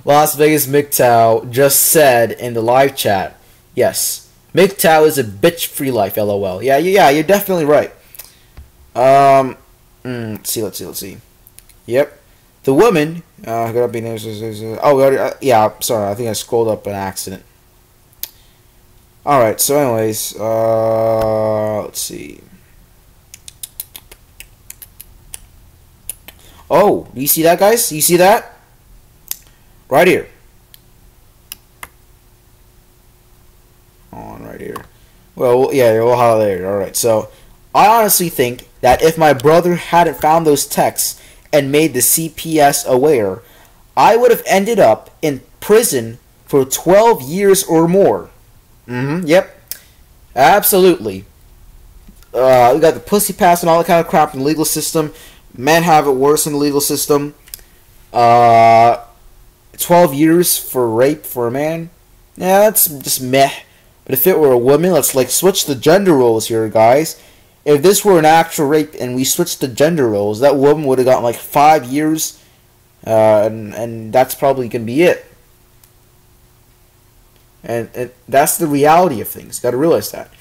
Las Vegas MGTOW just said in the live chat, yes, MGTOW is a bitch free life, LOL. Yeah, you're definitely right. Let's see. Yep. The woman, yeah, sorry, I think I scrolled up an accident. Alright, so anyways, let's see. Oh, do you see that, guys? You see that? Right here. On right here. Well, yeah, we'll highlight it. Alright, so I honestly think that if my brother hadn't found those texts and made the CPS aware, I would have ended up in prison for 12 years or more. Yep. Absolutely. We got the pussy pass and all that kind of crap in the legal system. Men have it worse in the legal system. 12 years for rape for a man? Yeah, that's just meh. But if it were a woman, let's like switch the gender roles here, guys. If this were an actual rape and we switched the gender roles, that woman would have gotten like 5 years. And that's probably going to be it. And that's the reality of things. Got to realize that.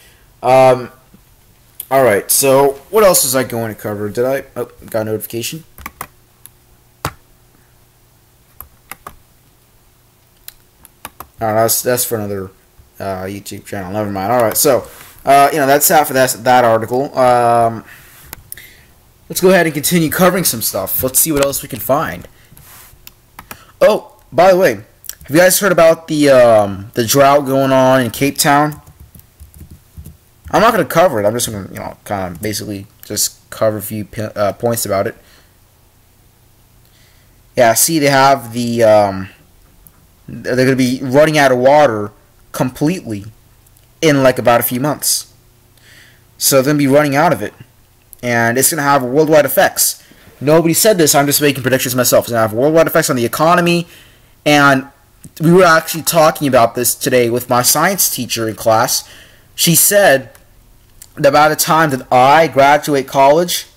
Alright, so what else was I going to cover? Did I? Oh, got a notification. Alright, that's for another YouTube channel. Never mind. Alright, so, that's that for that article. Let's go ahead and continue covering some stuff. Let's see what else we can find. Oh, by the way, have you guys heard about the drought going on in Cape Town? I'm not going to cover it. I'm just going to, kind of basically just cover a few points about it. Yeah, see, they have they're going to be running out of water completely in like about a few months. So they're going to be running out of it. And it's going to have worldwide effects. Nobody said this. I'm just making predictions myself. It's going to have worldwide effects on the economy. And we were actually talking about this today with my science teacher in class. She said that by the time that I graduate college,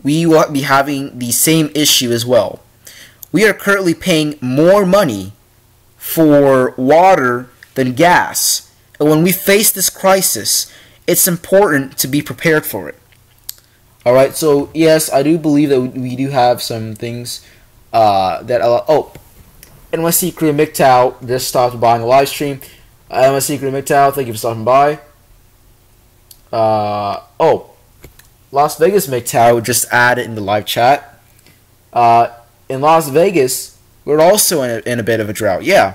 we will be having the same issue as well. We are currently paying more money for water than gas. And when we face this crisis, it's important to be prepared for it. Alright, so yes, I do believe that we do have some things that... Oh, NYC Korea MGTOW just stopped by on the live stream. NYC Korea MGTOW, thank you for stopping by. Oh, Las Vegas MGTOW just added in the live chat. In Las Vegas, we're also in a bit of a drought. Yeah,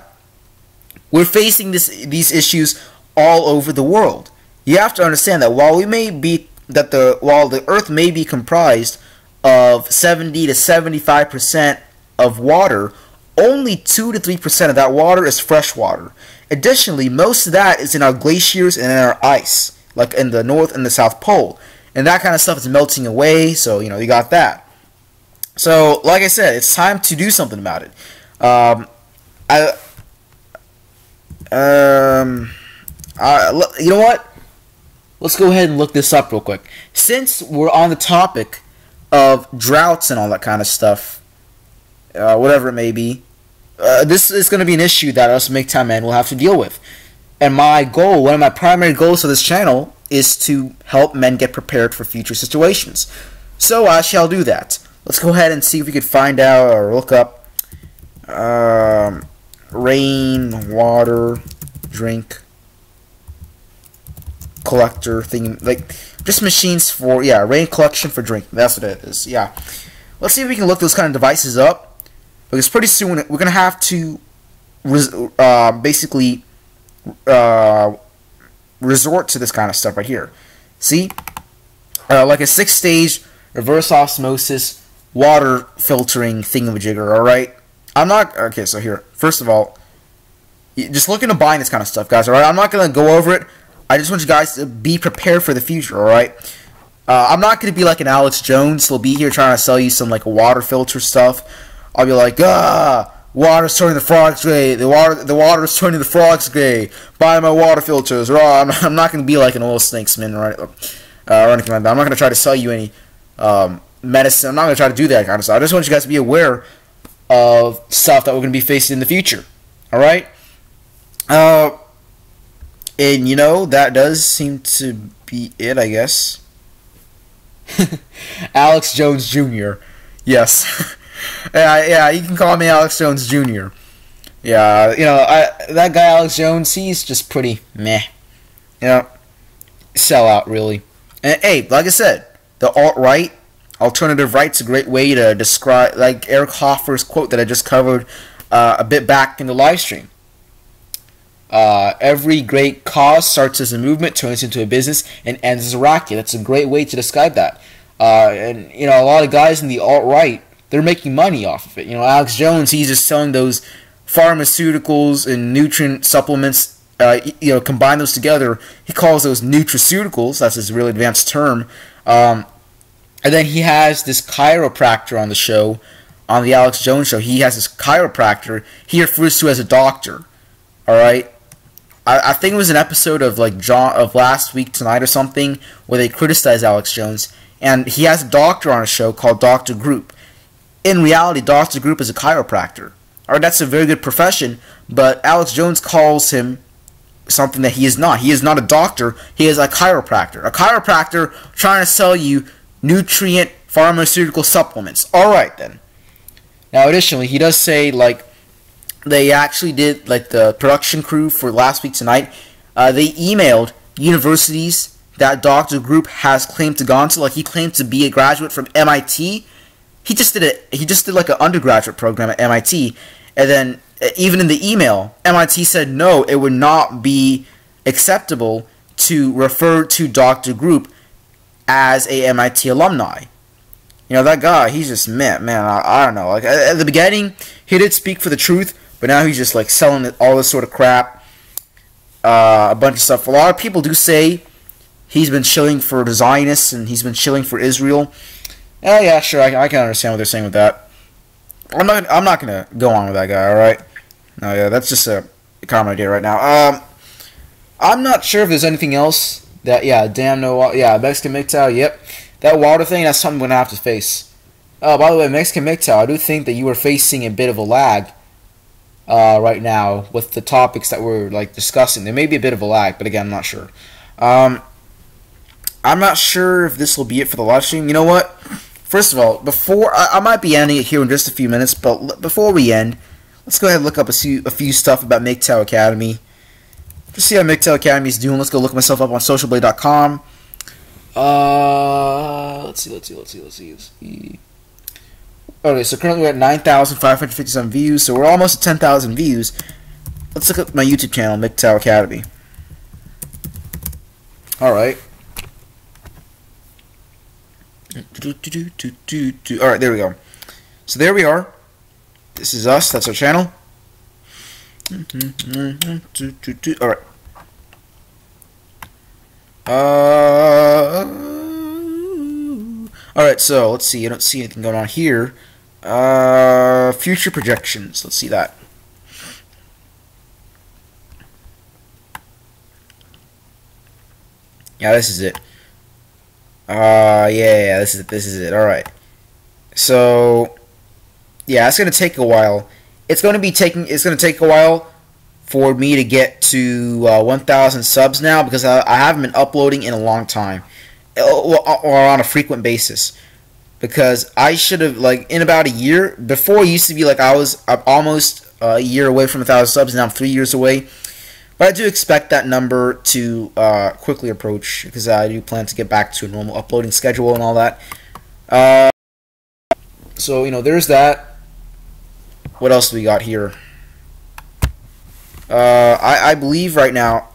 we're facing these issues all over the world. You have to understand that while the Earth may be comprised of 70 to 75% of water, only 2 to 3% of that water is fresh water. Additionally, most of that is in our glaciers and in our ice, like in the North and the South Pole. And that kind of stuff is melting away, so, you know, you got that. So, like I said, it's time to do something about it. You know what? Let's go ahead and look this up real quick. Since we're on the topic of droughts and all that kind of stuff, whatever it may be, this is going to be an issue that us MGTOW men will have to deal with. And my goal, one of my primary goals for this channel, is to help men get prepared for future situations. So I shall do that. Let's go ahead and see if we could find out or look up rain, water, drink, collector thing, like just machines for, yeah, rain collection for drink. That's what it is. Yeah. Let's see if we can look those kind of devices up, because pretty soon we're gonna have to basically resort to this kind of stuff right here. See, like a 6-stage reverse osmosis water filtering thingamajigger. All right, I'm not okay. So here, first of all, just look into buying this kind of stuff, guys. All right, I'm not gonna go over it. I just want you guys to be prepared for the future. All right, I'm not gonna be like an Alex Jones. He'll be here trying to sell you some like water filter stuff. I'll be like, water's turning the frogs gray. The water's turning the frogs gray. Buy my water filters. I'm not gonna be like an oil snakesman, right? Or anything like that. I'm not gonna try to sell you any medicine. I'm not gonna try to do that kind of stuff. I just want you guys to be aware of stuff that we're gonna be facing in the future. All right. And you know, that does seem to be it, I guess. Alex Jones Jr. Yes. Yeah, you can call me Alex Jones Jr. Yeah, you know, that guy Alex Jones, he's just pretty meh. You know, sellout, really. And hey, like I said, the alt-right, alternative right's a great way to describe, like Eric Hoffer's quote that I just covered a bit back in the live stream. Every great cause starts as a movement, turns into a business, and ends as a racket. That's a great way to describe that. And, you know, a lot of guys in the alt-right, they're making money off of it. You know, Alex Jones, he's just selling those pharmaceuticals and nutrient supplements. You know, combine those together. He calls those nutraceuticals. That's his really advanced term. And then he has this chiropractor on the show, on the Alex Jones show. He has this chiropractor he refers to as a doctor. All right. I think it was an episode of like Last Week Tonight or something where they criticized Alex Jones, and he has a doctor on a show called Dr. Group. In reality, Dr. Group is a chiropractor. Alright, that's a very good profession, but Alex Jones calls him something that he is not. He is not a doctor, he is a chiropractor. A chiropractor trying to sell you nutrient pharmaceutical supplements. Alright then. Now additionally, he does say, like, they actually did, like, the production crew for Last Week Tonight, they emailed universities that Dr. Group has claimed to gone to. Like, he claimed to be a graduate from MIT. He just did like an undergraduate program at MIT, and then even in the email, MIT said no, it would not be acceptable to refer to Dr. Group as a MIT alumni. You know, that guy, he's just man. I don't know. Like at the beginning, he did speak for the truth, but now he's just like selling all this sort of crap, a bunch of stuff. A lot of people do say he's been shilling for the Zionists and he's been shilling for Israel. Yeah, sure, I can understand what they're saying with that. I'm not gonna go on with that guy, alright? No, yeah, that's just a common idea right now. I'm not sure if there's anything else that, yeah, damn no, yeah, Mexican MGTOW, yep. That water thing, that's something we're gonna have to face. By the way, Mexican MGTOW, I do think that you are facing a bit of a lag right now with the topics that we're, like, discussing. There may be a bit of a lag, but again, I'm not sure. I'm not sure if this will be it for the live stream. You know what? First of all, before I might be ending it here in just a few minutes, but before we end, let's go ahead and look up a few stuff about MGTOW Academy. Just see how MGTOW Academy is doing. Let's go look myself up on socialblade.com. Let's see. Okay, so currently we're at 9,557 views, so we're almost at 10,000 views. Let's look at my YouTube channel, MGTOW Academy. Alright. Alright, there we go. So there we are. This is us, that's our channel. Alright. Alright, so let's see. I don't see anything going on here. Future projections. Let's see that. Yeah, this is it. Yeah, this is it. Alright. So, yeah, it's gonna take a while. It's gonna take a while for me to get to 1,000 subs now, because I haven't been uploading in a long time, or on a frequent basis. Because I should have, like, in about a year, before it used to be like I'm almost a year away from 1,000 subs, now I'm 3 years away. But I do expect that number to quickly approach, because I do plan to get back to a normal uploading schedule and all that. So, you know, there's that. What else do we got here? I believe right now.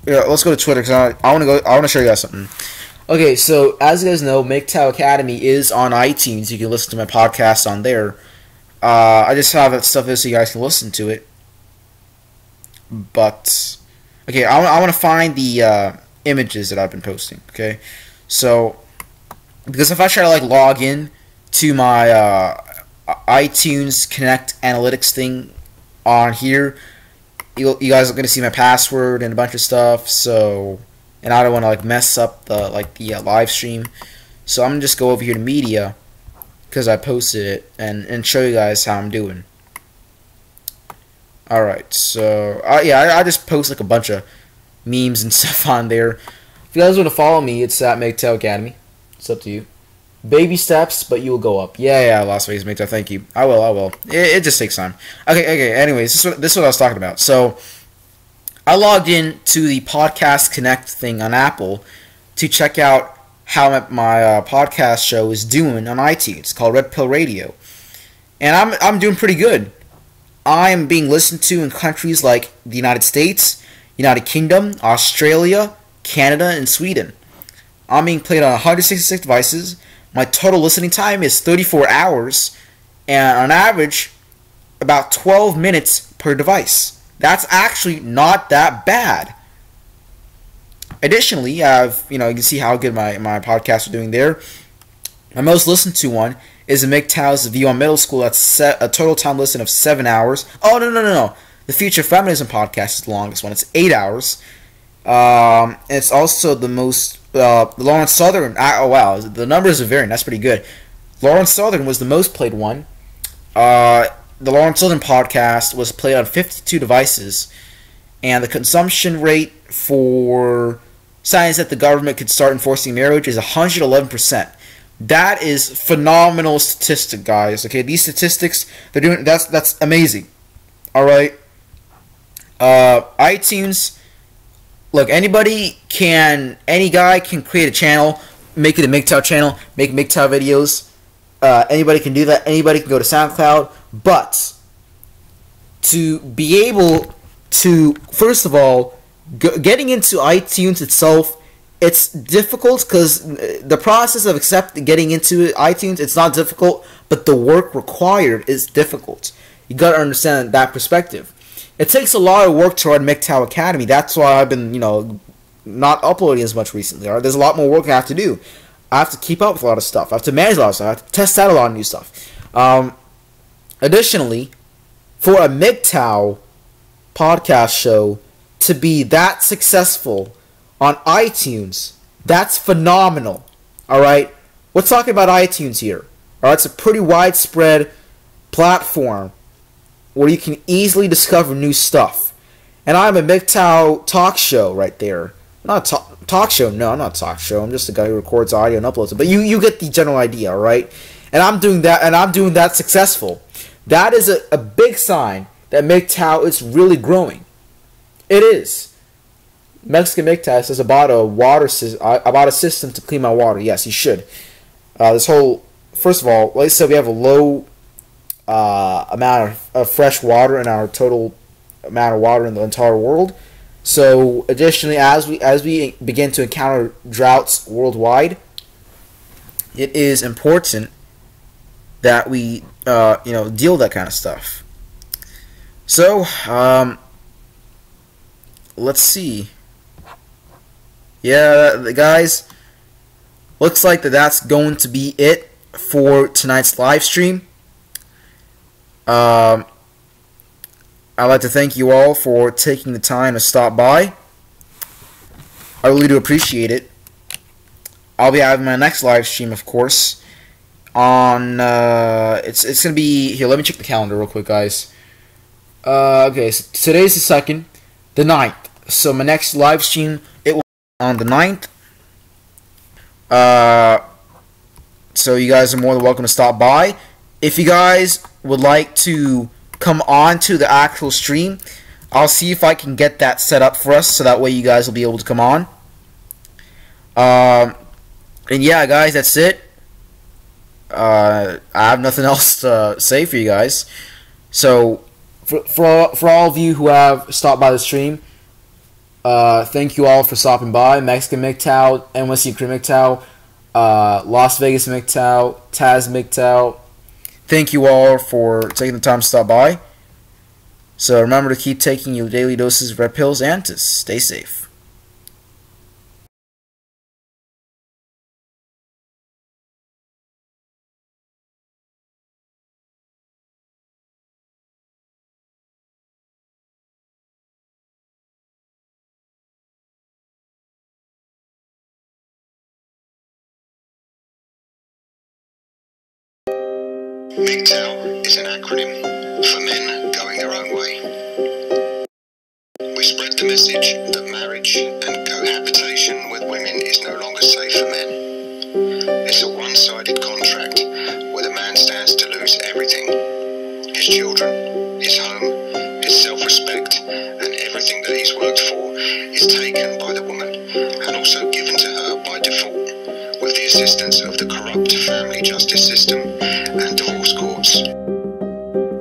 Yeah, let's go to Twitter, because I want to show you guys something. Okay, so as you guys know, MGTOW Academy is on iTunes. You can listen to my podcast on there. I just have that stuff there so you guys can listen to it. But okay, I want to find the images that I've been posting. Okay, so because if I try to like log in to my iTunes Connect Analytics thing on here, you guys are gonna see my password and a bunch of stuff. So, and I don't want to like mess up the live stream. So I'm gonna just go over here to media, because I posted it, and show you guys how I'm doing. Alright, so yeah, I just post like a bunch of memes and stuff on there. If you guys want to follow me, it's at MGTOW Academy. It's up to you. Baby steps, but you will go up. Yeah, Las Vegas MGTOW, thank you. I will. It just takes time. Okay. Anyways, this is what I was talking about. So I logged in to the Podcast Connect thing on Apple to check out how my podcast show is doing on iTunes. It's called Red Pill Radio, and I'm doing pretty good. I am being listened to in countries like the United States, United Kingdom, Australia, Canada, and Sweden. I'm being played on 166 devices. My total listening time is 34 hours, and on average, about 12 minutes per device. That's actually not that bad. Additionally, you can see how good my podcasts are doing there. My most listened to one is MGTOW's View on Middle School. That's a total time listen of 7 hours. Oh, no. The Future Feminism podcast is the longest one. It's 8 hours. It's also the most, the Lawrence Southern, oh wow, the numbers are varying. That's pretty good. Lawrence Southern was the most played one. The Lawrence Southern podcast was played on 52 devices. And the consumption rate for signs that the government could start enforcing marriage is 111%. That is phenomenal statistic, guys. Okay, these statistics they're doing, that's amazing. All right. iTunes. Look, any guy can create a channel, make it a MGTOW channel, make MGTOW videos. Anybody can do that. Anybody can go to SoundCloud, but to be able to, first of all, getting into iTunes itself, it's difficult, because the process of getting into iTunes, it's not difficult, but the work required is difficult. You gotta understand that perspective. It takes a lot of work to run MGTOW Academy. That's why I've been, not uploading as much recently. Right? There's a lot more work I have to do. I have to keep up with a lot of stuff. I have to manage a lot of stuff. I have to test out a lot of new stuff. Additionally, for a MGTOW podcast show to be that successful on iTunes, that's phenomenal. Alright? We're talking about iTunes here. Alright? It's a pretty widespread platform where you can easily discover new stuff. And I'm a MGTOW talk show right there. Not a talk show. No, I'm not a talk show. I'm just a guy who records audio and uploads it. But you get the general idea, alright? And I'm doing that, successful. that is a big sign that MGTOW is really growing. It is. Mexican MGTOW says about a system to clean my water. Yes, you should. First of all, like I said, we have a low amount of fresh water in our total amount of water in the entire world. So, additionally, as we begin to encounter droughts worldwide, it is important that we deal with that kind of stuff. So, let's see. Yeah, guys, looks like that's going to be it for tonight's live stream. I'd like to thank you all for taking the time to stop by. I really do appreciate it. I'll be having my next live stream, of course, on it's gonna be here. Let me check the calendar real quick, guys. Okay, so today's the 2nd, the 9th. So my next live stream, it will be on the 9th. So you guys are more than welcome to stop by. If you guys would like to come on to the actual stream, I'll see if I can get that set up for us, so that way you guys will be able to come on. And yeah, guys, that's it. I have nothing else to say for you guys. So for all of you who have stopped by the stream, thank you all for stopping by. Mexican MGTOW, NYC Crew MGTOW, Las Vegas MGTOW, Taz MGTOW. Thank you all for taking the time to stop by. So remember to keep taking your daily doses of red pills and to stay safe. MGTOW is an acronym for men going their own way. We spread the message that marriage and cohabitation with women is no longer safe for men. It's a one-sided contract where the man stands to lose everything: his children, his home, his self-respect, and everything that he's worked for is taken by the woman and also given to her by default, with the assistance of the corrupt family justice system and divorce courts.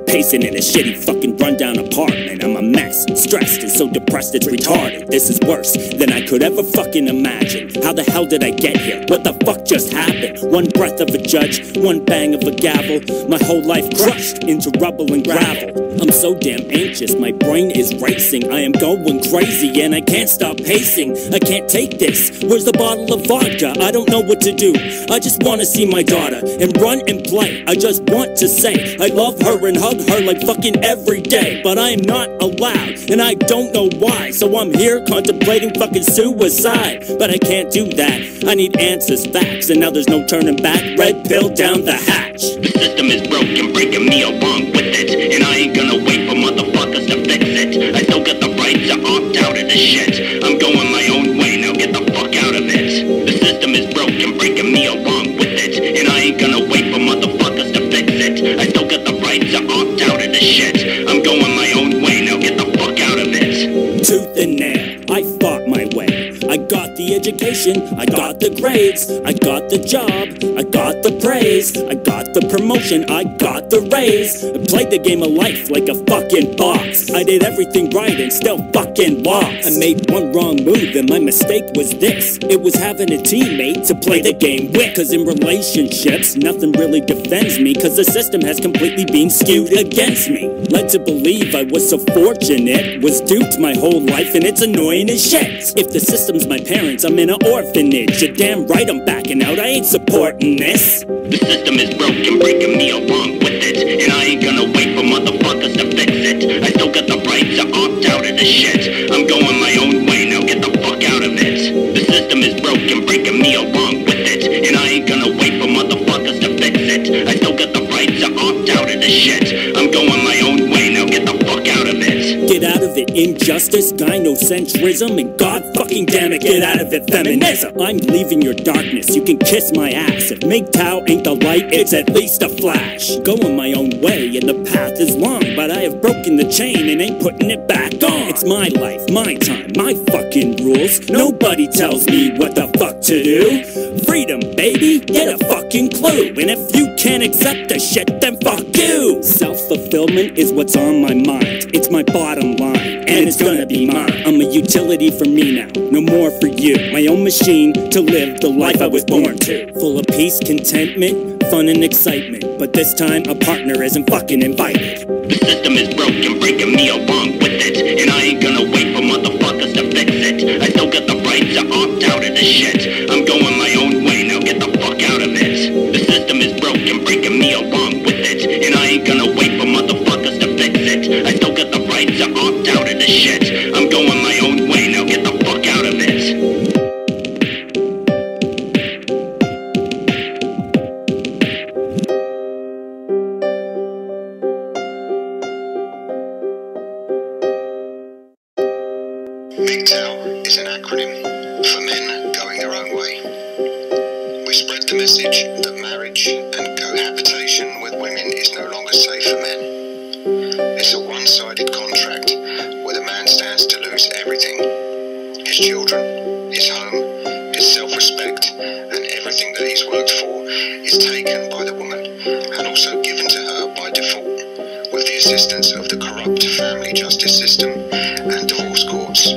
Pacing in a shitty fucking rundown apartment. I'm a mess, stressed and so depressed it's retarded. This is worse than I could ever fucking imagine. How the hell did I get here? What the fuck just happened? One breath of a judge, one bang of a gavel, my whole life crushed into rubble and gravel. I'm so damn anxious, my brain is racing. I am going crazy and I can't stop pacing. I can't take this. Where's the bottle of vodka? I don't know what to do. I just want to see my daughter and run and play. I just want to say I love her and hug her like fucking every day, but I am not allowed and I don't know why. So I'm here contemplating fucking suicide, but I can't do that. I need answers, facts, and now there's no turning back. Red pill down the hatch. The system is broken, breaking me along with it, and I ain't gonna wait for motherfuckers to fix it. I still got the right to opt out of this shit. I'm going my own way, now get the fuck out of it. The system is broken, breaking me along with it, and I ain't gonna wait for motherfuckers to fix it. I still got the right to opt out of this shit. I'm going my own way, now get the fuck out of it. Tooth and nail, I fought my way. I got the education, I got the grades, I got the job, I got the praise, I got the promotion, I got the raise. I played the game of life like a fucking boss. I did everything right and still fucking lost. I made one wrong move and my mistake was this. It was having a teammate to play the game with. Cause in relationships, nothing really defends me, cause the system has completely been skewed against me. Led to believe I was so fortunate, was duped my whole life and it's annoying as shit. If the system's my parents, I'm in an orphanage. You're damn right I'm backing out, I ain't supporting this. The system is broken, breaking me along with it, and I ain't gonna wait for motherfuckers to fix it. I still got the right to opt out of this shit. I'm going my own way, now get the fuck out of it. The system is broken, breaking me along with it, and I ain't gonna wait for motherfuckers to fix it. I still got the right to opt out of this shit. I'm going my own way, now get the fuck out of it. Get out of it, injustice, gynocentrism, and God fucking fucking damn it, get out of it, feminism. I'm leaving your darkness, you can kiss my ass. If MGTOW ain't the light, it's at least a flash. Going my own way and the path is long, but I have broken the chain and ain't putting it back on. It's my life, my time, my fucking rules. Nobody tells me what the fuck to do. Freedom, baby, get a fucking clue. And if you can't accept the shit, then fuck you. Self-fulfillment is what's on my mind. It's my bottom line, and it's gonna be mine. I'm a utility for me now, no more for you. My own machine to live the life I was born to. Full of peace, contentment, fun and excitement. But this time a partner isn't fucking invited. The system is broken, breaking me along with it. And I ain't gonna wait for motherfuckers to fix it. I still got the right to opt out of this shit. I'm going my own way, now get the fuck out of it. The system is broken, breaking me along with it. And I ain't gonna wait for motherfuckers to fix it. I still got the right to opt out of this shit. I'm going my own way, now get the fuck out of it. MGTOW is an acronym for men going their own way. We spread the message that marriage and cohabitation with women is no longer safe for men. It's a one-sided contract where the man stands to lose everything. His children, his home, his self-respect, and everything that he's worked for is taken by the woman and also given to her by default, with the assistance of the corrupt family justice system and divorce courts.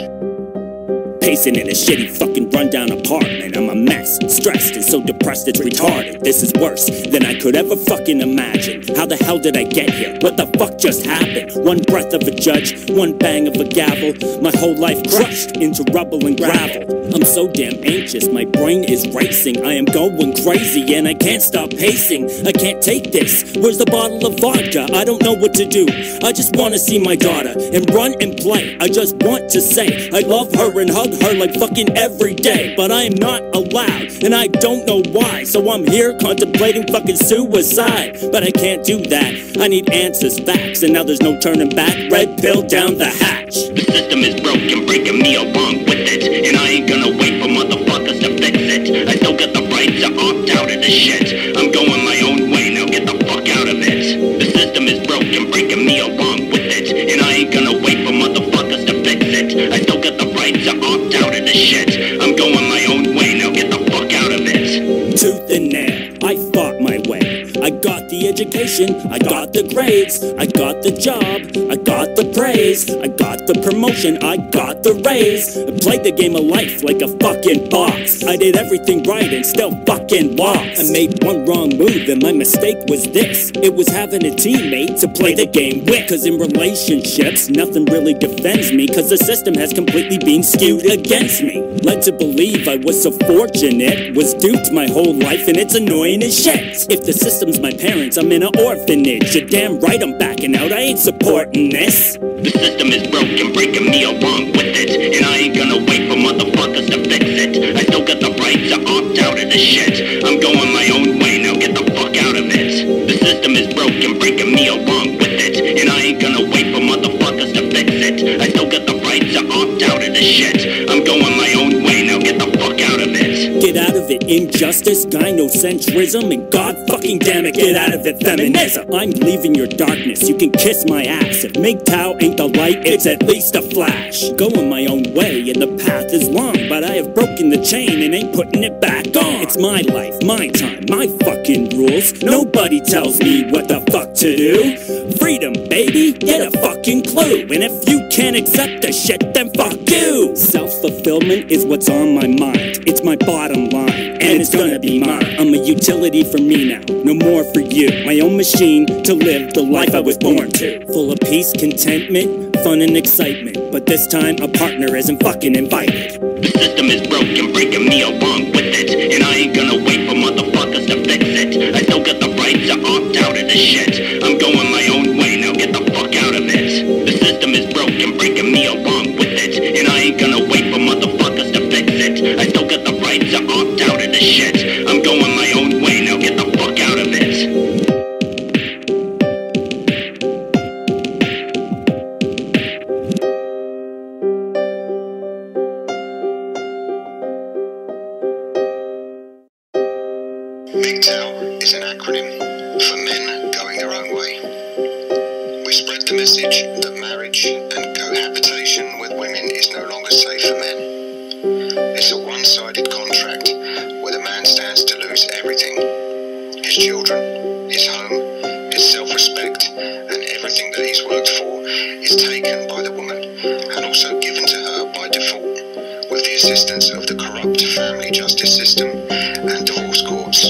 Pacing in a shitty fucking rundown apartment. I'm a mess, stressed and so depressed it's retarded. This is worse than I could ever fucking imagine. How the hell did I get here? What the fuck just happened? One breath of a judge, one bang of a gavel. My whole life crushed into rubble and gravel. I'm so damn anxious, my brain is racing. I am going crazy and I can't stop pacing. I can't take this. Where's the bottle of vodka? I don't know what to do. I just wanna see my daughter and run and play. I just want to say I love her and hug her like fucking every day. But I am not allowed and I don't know why. So I'm here contemplating fucking suicide. But I can't do that. I need answers, facts, and now there's no turning back. Red pill down the hatch. The system is broken, breaking me along with it. And I ain't gonna wait for motherfuckers to fix it. I still got the right to opt out of this shit. I'm going my own way, now get the fuck out of it. The system is broken, breaking me along with it. And I ain't gonna wait for motherfuckers to fix it. I still got the right to opt out of this shit. I'm going my own way, now get the fuck out of it. Tooth and nail, I fought my way. I got the education, I got the grades, I got the job, I got the praise, I got the promotion, I got the raise. I played the game of life like a fucking boss. I did everything right and still fucking lost. I made one wrong move and my mistake was this. It was having a teammate to play the game with. Cause in relationships, nothing really defends me. Cause the system has completely been skewed against me. Led to believe I was so fortunate, was duped my whole life and it's annoying as shit. If the system's my parents, I'm in an orphanage. You're damn right I'm backing out, I ain't supporting this. The system is broken, breaking me along with it. And I ain't gonna wait for motherfuckers to fix it. I still got the right to opt out of this shit. I'm going my own way, now get the fuck out of it. The system is broken, breaking me along with it. And I ain't gonna wait for motherfuckers to fix it. I still got the right to opt out of this shit. I'm going my own way, now get the fuck out of it. Get out of it, injustice, gynocentrism, and god fucking damn it, get out of it, feminism. I'm leaving your darkness, you can kiss my ass. If MGTOW ain't the light, it's at least a flash. Going my own way and the path is long, but I have broken the chain and ain't putting it back on. It's my life, my time, my fucking rules. Nobody tells me what the fuck to do. Freedom, baby, get a fucking clue. And if you can't accept the shit, then fuck you. Self-fulfillment is what's on my mind. It's my bottom line, and it's gonna be mine. I'm a utility for me now, no more for you. My own machine to live the life I was born to. Full of peace, contentment, fun and excitement. But this time a partner isn't fucking invited. The system is broken, breaking me along with it. And I ain't gonna wait for motherfuckers to fix it. I still got the right to opt out of this shit. I'm going my own way, now get the fuck out of it. The system is broken, breaking me along with it. And I ain't gonna wait for motherfuckers to fix it. I still got the right to opt out of this shit. I'm going my own way, now get the fuck out of it. MGTOW is an acronym for men going their own way. We spread the message that marriage and cohabitation with women is no longer safe for men. It's a one-sided contract where the man stands to lose everything: his children, his home, his self-respect, and everything that he's worked for is taken by the woman and also given to her by default, with the assistance of the corrupt family justice system and divorce courts.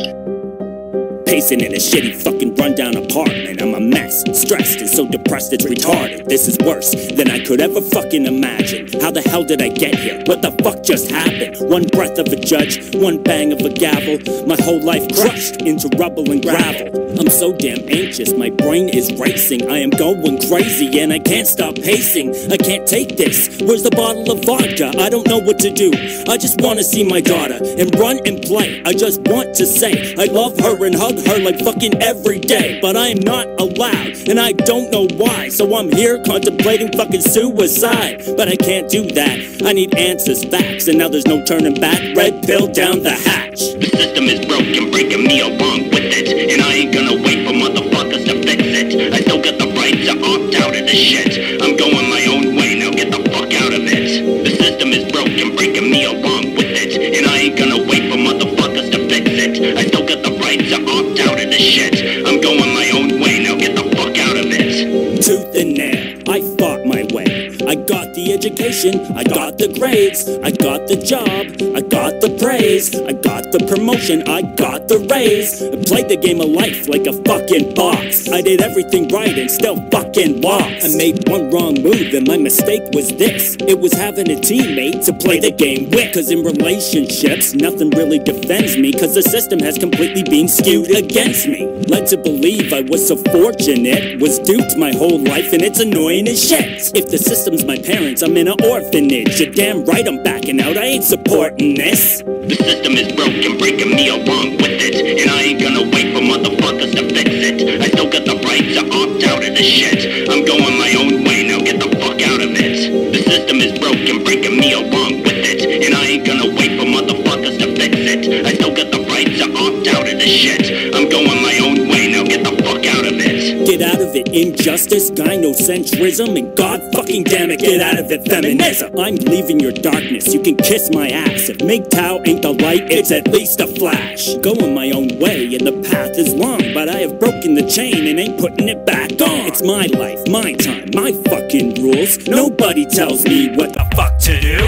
Pacing in a shitty fucking rundown apartment. I'm a mess, stressed and so depressed it's retarded. This is worse than I could ever fucking imagine. How the hell did I get here? What the fuck just happened? One breath of a judge, one bang of a gavel, my whole life crushed into rubble and gravel. I'm so damn anxious, my brain is racing. I am going crazy and I can't stop pacing. I can't take this. Where's the bottle of vodka? I don't know what to do. I just want to see my daughter and run and play. I just want to say I love her and hug her like fucking every day, but I am not allowed and I don't know why. So I'm here contemplating fucking suicide, but I can't do that. I need answers, facts, and now there's no turning back. Red pill down the hatch. The system is broken, breaking me along with it, and I ain't gonna wait for motherfuckers to fix it. I still got the right to opt out of this shit. I'm going my own way, now get the fuck out of it. The system is broken, breaking me along with it, and I ain't gonna wait for motherfuckers to fix it. I still got the right to opt out of this shit. I'm going my own way, now get the fuck out of it. Tooth and nail, I fought my way. I got the education, I got the grades, I got the job, I got the praise, I got the promotion, I got the raise. I played the game of life like a fucking boss. I did everything right and still fucking lost. I made one wrong move and my mistake was this: it was having a teammate to play the game with. Cause in relationships, nothing really defends me, cause the system has completely been skewed against me. Led to believe I was so fortunate, was duped my whole life and it's annoying as shit. If the system's my parents, I'm in an orphanage. You're damn right I'm backing out, I ain't supporting this. The system is broken, breaking me along with it, and I ain't gonna wait for motherfuckers to fix it. I still got the right to opt out of this shit. I'm going my own way, now get the fuck out of it. The system is broken, breaking me along with it, and I ain't gonna wait for motherfuckers to fix it. I still got the right to opt out of this shit. I'm going my own way, now get the fuck out of it. Get out of it, injustice, gynocentrism, and god fucking damn it, get out of it, feminism. I'm leaving your darkness, you can kiss my ass. If MGTOW ain't the light, it's at least a flash. Going my own way and the path is long, but I have broken the chain and ain't putting it back on. It's my life, my time, my fucking rules. Nobody tells me what the fuck to do.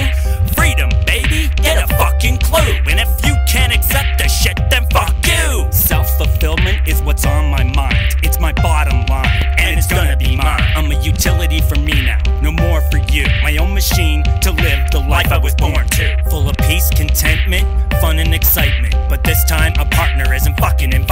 Freedom, baby, get a fucking clue. And if you can't accept the shit, then fuck you. Self-fulfillment is what's on my mind. It's my bottom line, and it's gonna be mine. I'm a utility for me now, no more for you. My own machine to live the life I was born to. Full of peace, contentment, fun and excitement. But this time a partner isn't fucking in